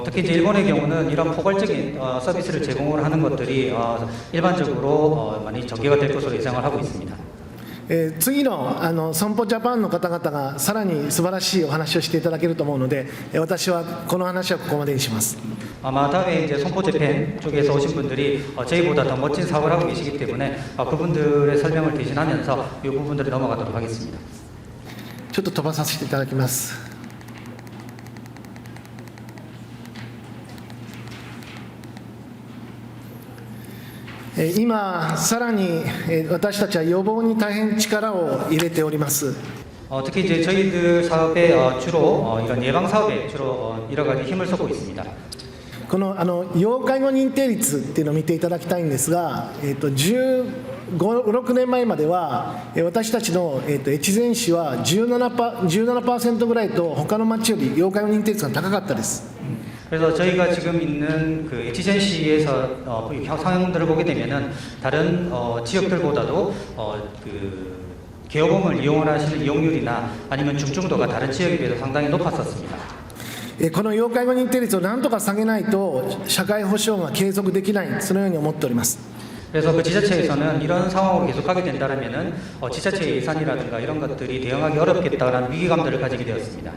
특히 이제 일본의 경우는 이런 포괄적인 서비스를 제공을 하는 것들이 일반적으로 많이 전개가 될 것으로 예상을 하고 있습니다. 次の損保ジャパンの方々がさらに素晴らしいお話をしていただけると思うので、私はこの話はここまでにします。 아마 다음에 이제 손포재팬 쪽에서 오신 분들이 저희보다 더 멋진 사업을 하고 계시기 때문에 그분들의 설명을 대신하면서 이 부분들을 넘어가도록 하겠습니다. ちょっと飛ばさせていただきます。 今さらに私たちは予防に大変力を入れております。 특히 이제 저희들 사업에 주로 이런 예방 사업에 주로 여러 가지 힘을 쏟고 있습니다. この要介護認定率っていうのを見ていただきたいんですが、15、6年前までは私たちの越前市は 17% ぐらいと他の町より要介護認定率が高かったです。 그래서 저희가 지금 있는 그 HZN시에서 상황들을 보게 되면은 다른 지역들보다도 그 개호봉을 이용하시는 이용률이나 아니면 중증도가 다른 지역에 비해서 상당히 높았었습니다. この要介護認定率を何とか下げないと社会保障が継続できない、そのように思っております。 그래서 그 지자체에서는 이런 상황으로 계속하게 된다면은 지자체 예산이라든가 이런 것들이 대응하기 어렵겠다라는 위기감들을 가지게 되었습니다.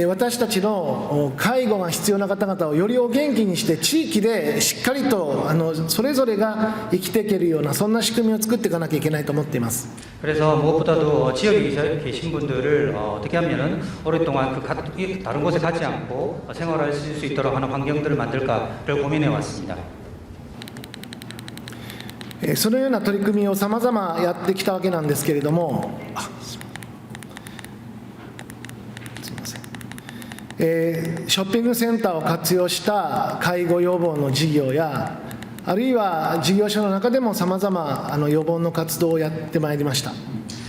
私たちの介護が必要な方々をよりお元気にして地域でしっかりとそれぞれが生きていけるようなそんな仕組みを作っていかなきゃいけないと思っています。 그래서 무엇보다도 지역에 계신 분들을 어떻게 하면은 오랫동안 다른 곳에 가지 않고 생활할 수 있도록 하는 환경들을 만들까를 고민해 왔습니다. そのような取り組みを様々やってきたわけなんですけれども、ショッピングセンターを活用した介護予防の事業や、あるいは事業所の中でも様々予防の活動をやってまいりました。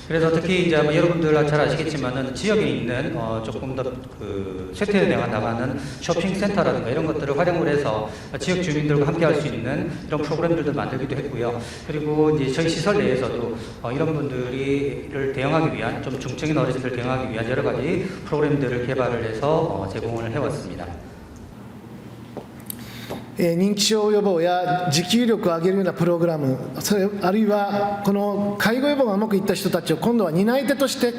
그래서 특히 이제 여러분들 잘 아시겠지만은 지역에 있는 조금 더 그 쇠퇴해 나가는 쇼핑센터라든가 이런 것들을 활용을 해서 지역 주민들과 함께 할 수 있는 이런 프로그램들도 만들기도 했고요. 그리고 이제 저희 시설 내에서도 이런 분들을 대응하기 위한 좀 중증인 어르신들 대응하기 위한 여러 가지 프로그램들을 개발을 해서 제공을 해왔습니다. 認知症予防や持久力を上げるようなプログラム、あるいはこの介護予防がうまくいった人たちを今度は担い手として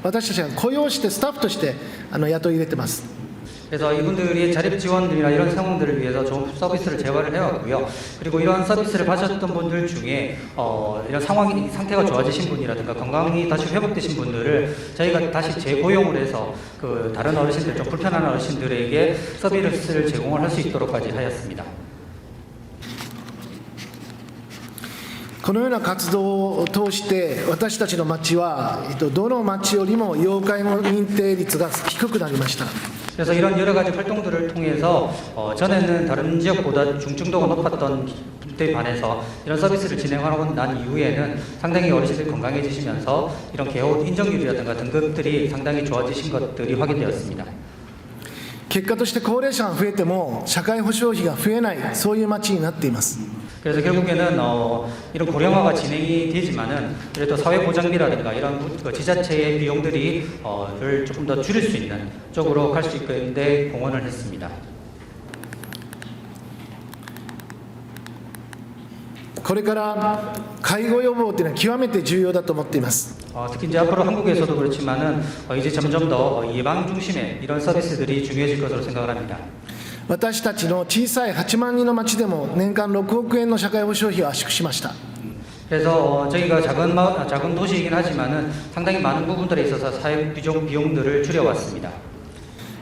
私たちが雇用してスタッフとして雇い入れています。 그래서 이분들이 자립 지원이나 이런 상황들을 위해서 좋은 서비스를 제공을 해왔고요. 그리고 이러한 서비스를 받으셨던 분들 중에 이런 상태가 좋아지신 분이라든가 건강이 다시 회복되신 분들을 저희가 다시 재고용을 해서 그 다른 어르신들, 좀 불편한 어르신들에게 서비스를 제공을 할 수 있도록까지 하였습니다. このような活動を通して私たちの町はどの町よりも要介護認定率が低くなりました。 그래서 이런 여러 가지 활동들을 통해서 전에는 다른 지역보다 중증도가 높았던 데 반해서 이런 서비스를 진행하고 난 이후에는 상당히 어르신들이 건강해지시면서 이런 개호 인정률이라든가 등급들이 상당히 좋아지신 것들이 확인되었습니다. 結果として高齢者が増えても社会保障費が増えない、そういう町になっています。 그래서 결국에는 이런 고령화가 진행이 되지만은 그래도 사회보장비라든가 이런 지자체의 비용들이 를 조금 더 줄일 수 있는 쪽으로 갈 수 있는데 공헌을 했습니다. これから介護予防というのは極めて重要だと思っています。 특히 이제 앞으로 한국에서도 그렇지만은 이제 점점 더 예방 중심의 이런 서비스들이 중요해질 것으로 생각을 합니다. 私たちの小さい8万人の町でも年間6億円の社会保障費を圧縮しました。 그래서 저희가 작은 도시이긴 하지만은 상당히 많은 부분들에 있어서 사회 비용들을 줄여왔습니다.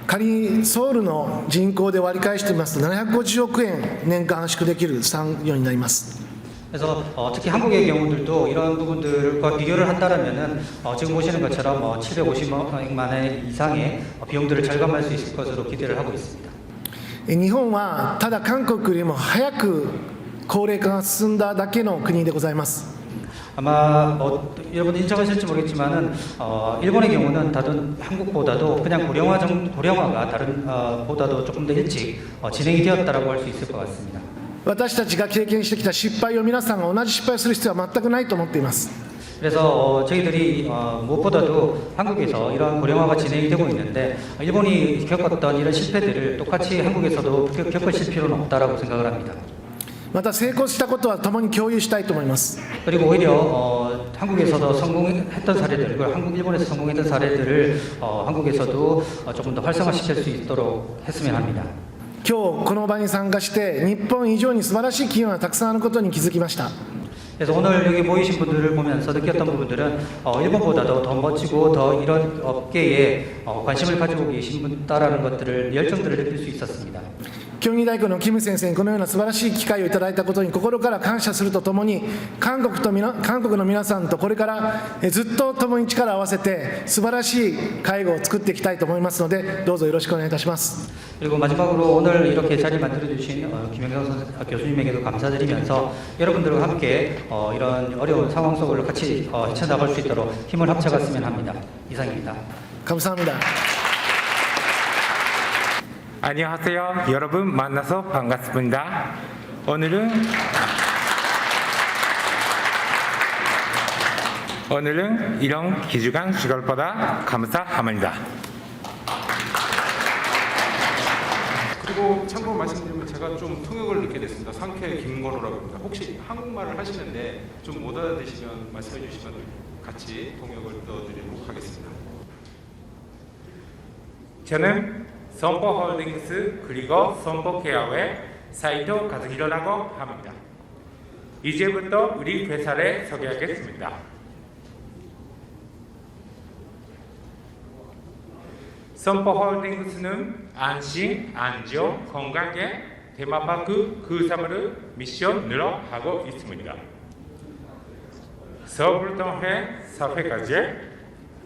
仮ソウルの人口で割り返してみますと750億円年間圧縮できる産業になります。 그래서 특히 한국의 경우들도 이런 부분들과 비교를 한다면은 지금 보시는 것처럼 750만 원 이상의 비용들을 절감할 수 있을 것으로 기대를 하고 있습니다. 日本はただ韓国よりも早く高齢化が進んだだけの国でございます。 아마 여러분 인정하실지 모르겠지만은 일본의 경우는 다른 한국보다도 그냥 고령화가 다른 보다도 조금 더 일찍 진행이 되었다라고 할 수 있을 것 같습니다. 私たちが経験してきた失敗を皆さんが同じ失敗をする必要は全くないと思っています。 그래서 저희들이 무엇보다도 한국에서 이러한 고령화가 진행이 되고 있는데 일본이 겪었던 이런 실패들을 똑같이 한국에서도 겪으실 필요는 없다라고 생각을 합니다. また成功したことは共に共有したいと思います。 그리고 오히려 한국에서도 성공했던 사례들, 일본에서 성공했던 사례들을 한국에서도 조금 더 활성화시킬 수 있도록 했으면 합니다. 今日この場に参加して日本以上に素晴らしい企業がたくさんあることに気づきました。 그래서 오늘 여기 모이신 분들을 보면서 느꼈던 부분들은 일본보다도 더 멋지고 더 이런 업계에 관심을 가지고 계신 분다라는 것들을 열정들을 느낄 수 있었습니다. 京畿大学のキム先生にこのような素晴らしい機会をいただいたことに心から感謝するとともに韓国の皆さんとこれからずっと共に力を合わせて素晴らしい介護を作っていきたいと思いますのでどうぞよろしくお願いいたします。 그리고 마지막으로 오늘 이렇게 자리 만들어주신 김영경 교수님에게도 감사드리면서 여러분들과 함께 이런 어려운 상황 속을 같이 헤쳐나갈 수 있도록 힘을 합쳐갔으면 합니다. 이상입니다. 감사합니다. 안녕하세요. 여러분 만나서 반갑습니다. 오늘은 이런 기주간 시간보다 감사합니다. 그리고 참고로 말씀드리면 제가 좀 통역을 넣게 됐습니다. 상쾌 김건호라고 합니다. 혹시 한국말을 하시는데 좀 못 알아듣시면 말씀해 주시면 같이 통역을 넣어드리도록 하겠습니다. 저는 선포홀딩스 그리고 선포케어의 사이토 가즈히로라고 합니다. 이제부터 우리 회사를 소개하겠습니다. 선포홀딩스는 안심, 안전, 건강의 테마파크 그 사물을 미션으로 하고 있습니다. 사업을 통해 사회까지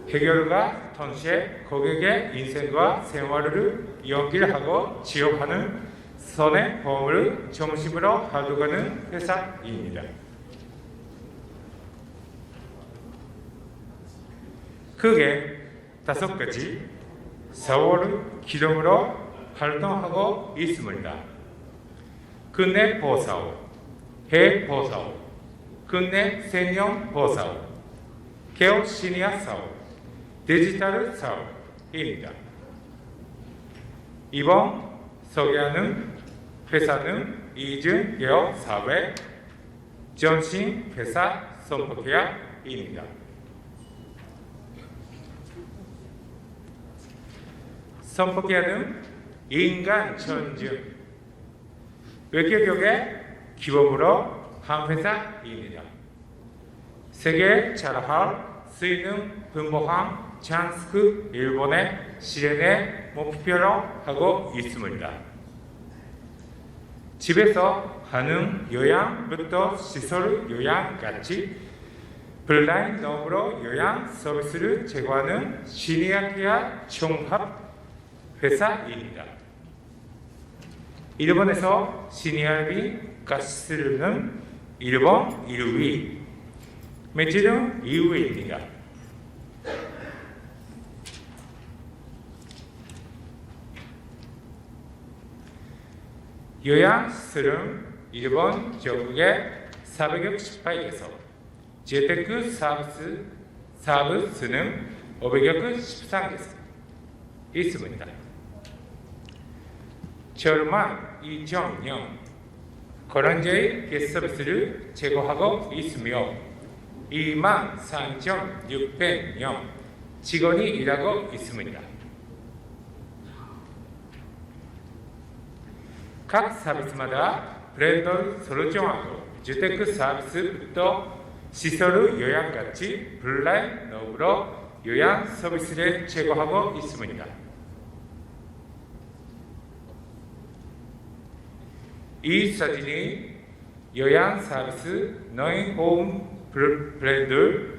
해결과 동시에 고객의 인생과 생활을 연결하고 지원하는 손해보험을 중심으로 활동하는 회사입니다. 크게 5가지 사업을 기름으로 활동하고 있습니다. 국내 보사업, 해외 보사업, 국내 생명 보사업, 개업 시니어 사업, 디지털 사업입니다. 이번 소개하는 회사는 이중 개업 사업의 전신 회사 선포케어입니다. 선포케어는 인간 존중, 외교력의 기본으로 한 회사입니다. 세계 자랑할 수 있는 분모한 찬스크 일본의 실현에 목표로 하고 있습니다. 집에서 하는 요양부터 시설 요양까지 블라인 놈으로 요양 서비스를 제공하는 시니어 케어 종합 회사입니다. 일본에서 시니어비 가스는 일본 1위, 매출은 2위입니다. 요양시설은 일본 전국의 468개소, 재테크 서비스는 513개소 있습니다. 저렴한 2000년 거란제의 게스트서비스를 제공하고 있으며 23,600명 직원이 일하고 있습니다. 각 서비스마다 브랜드를 서로 정하고 주택 서비스부터 시설 요양까지 블라인 놈으로 요양 서비스를 제공하고 있습니다. 이 사진이 요양 서비스 노인홈 브랜드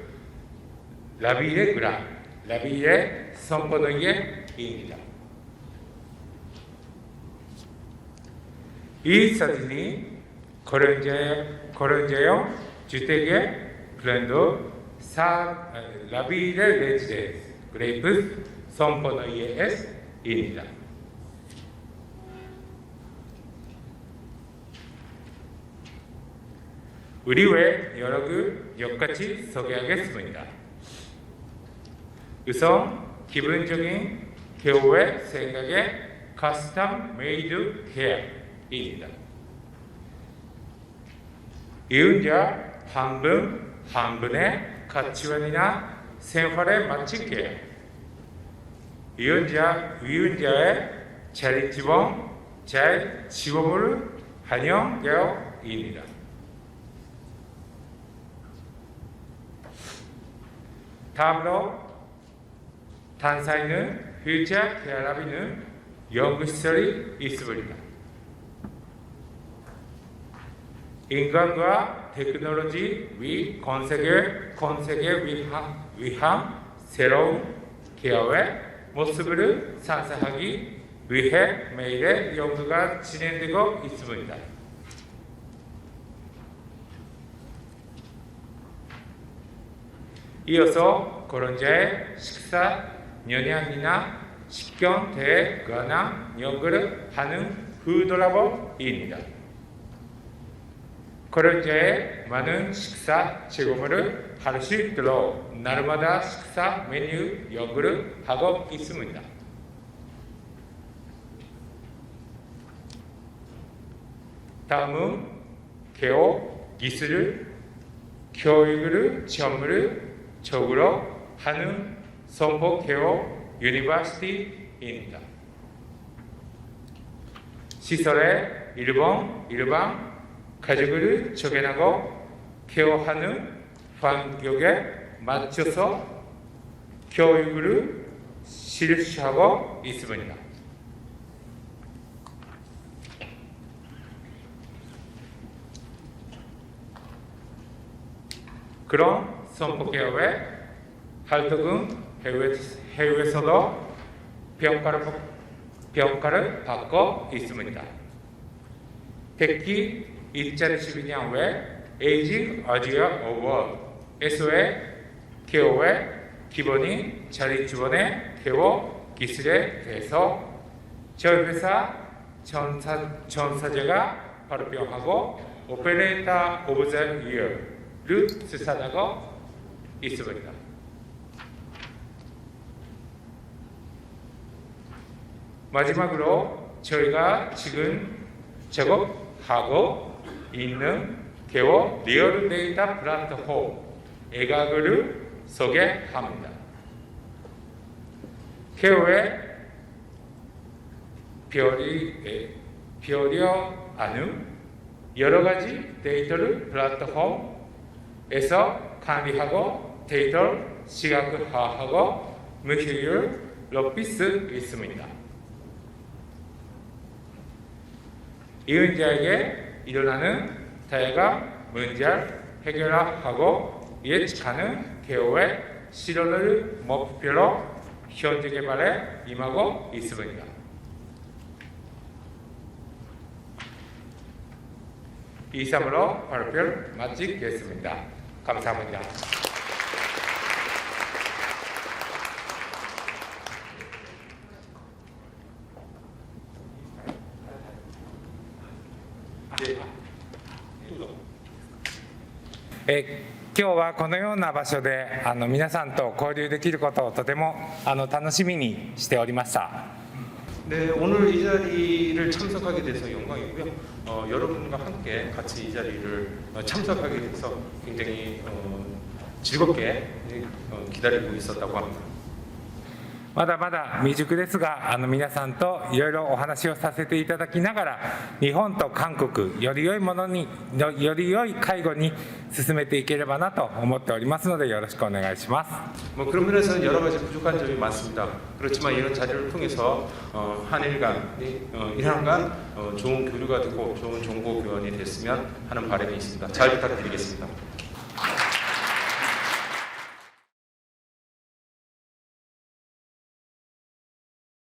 라비레 그라, 라비레 선포노예입니다. 이 사진이 거론제형 주택의 프렌드 사 라비레 레지데스 그레이프 선포노 ES입니다. 우리 외 여러 몇 가지 소개하겠습니다. 우선 기본적인 개호의 생각의 커스텀 메이드 헤어입니다. 이윤자 한 분의 가치관이나 생활에 맞추게 이윤자의 잘 지원을 환영되어입니다. 다음으로 탄사이는 퓨처 케어라비는 연구시설이 있습니다. 인간과 테크놀로지 위 건설을 위한 새로운 케어의 모습을 상상하기 위해 매일 연구가 진행되고 있습니다. 이어서 거론자의 식사 영양이나 식경 대에 관한 연구를 하는 푸드라보입니다. 거론자의 많은 식사 제공을 할 수 있도록 날마다 식사 메뉴 연구를 하고 있습니다. 다음은 개호 기술 교육을 전문적으로 하는 성북 개호 유니버시티입니다. 시설에 일반 가족을 적용하고 케어하는 환경에 맞춰서 교육을 실시하고 있습니다. 그런 성폭개혁의 활동은 해외에서도 평가를 받고 있습니다. 특히 2012년 외 에이징 아지아 어워드에서의 케어의 기본인 자리 지원의 케어 기술에 대해서 저희 회사 전사제가 발표하고 오퍼레이터 오브 더 이어를 수상하고 있습니다. 마지막으로 저희가 지금 작업하고 있는 개호 리얼 데이터 플랫폼 에가그를 소개합니다. 개호의 별이 아는 여러 가지 데이터를 플랫폼에서 관리하고 데이터를 시각화하고 무효율을 높일 수 있습니다. 이윤자에게 일어나는 다양한 문제를 해결하고 예측하는 개호의 실현을 목표로 현재 개발에 임하고 있습니다. 이상으로 발표를 마치겠습니다. 감사합니다.今日はこのような場所で皆さんと交流できることをとても楽しみにしておりました。 네, 오늘 이 자리를 참석하게 돼서 영광이고요. 여러분과 함께 같이 이 자리를 참석하게 돼서 굉장히 즐겁게 기다리고 있었다고 합니다. まだまだ未熟ですが皆さんといろいろお話をさせていただきながら日本と韓国より良いものにより良い介護に進めていければなと思っておりますのでよろしくお願いします。 그런 면에서는 여러 가지 부족한 점이 많습니다. 그렇지만 이런 자리를 통해서 한일 간 좋은 교류가 되고 좋은 정보 교환이 됐으면 하는 바람이 있습니다. 잘 부탁드리겠습니다.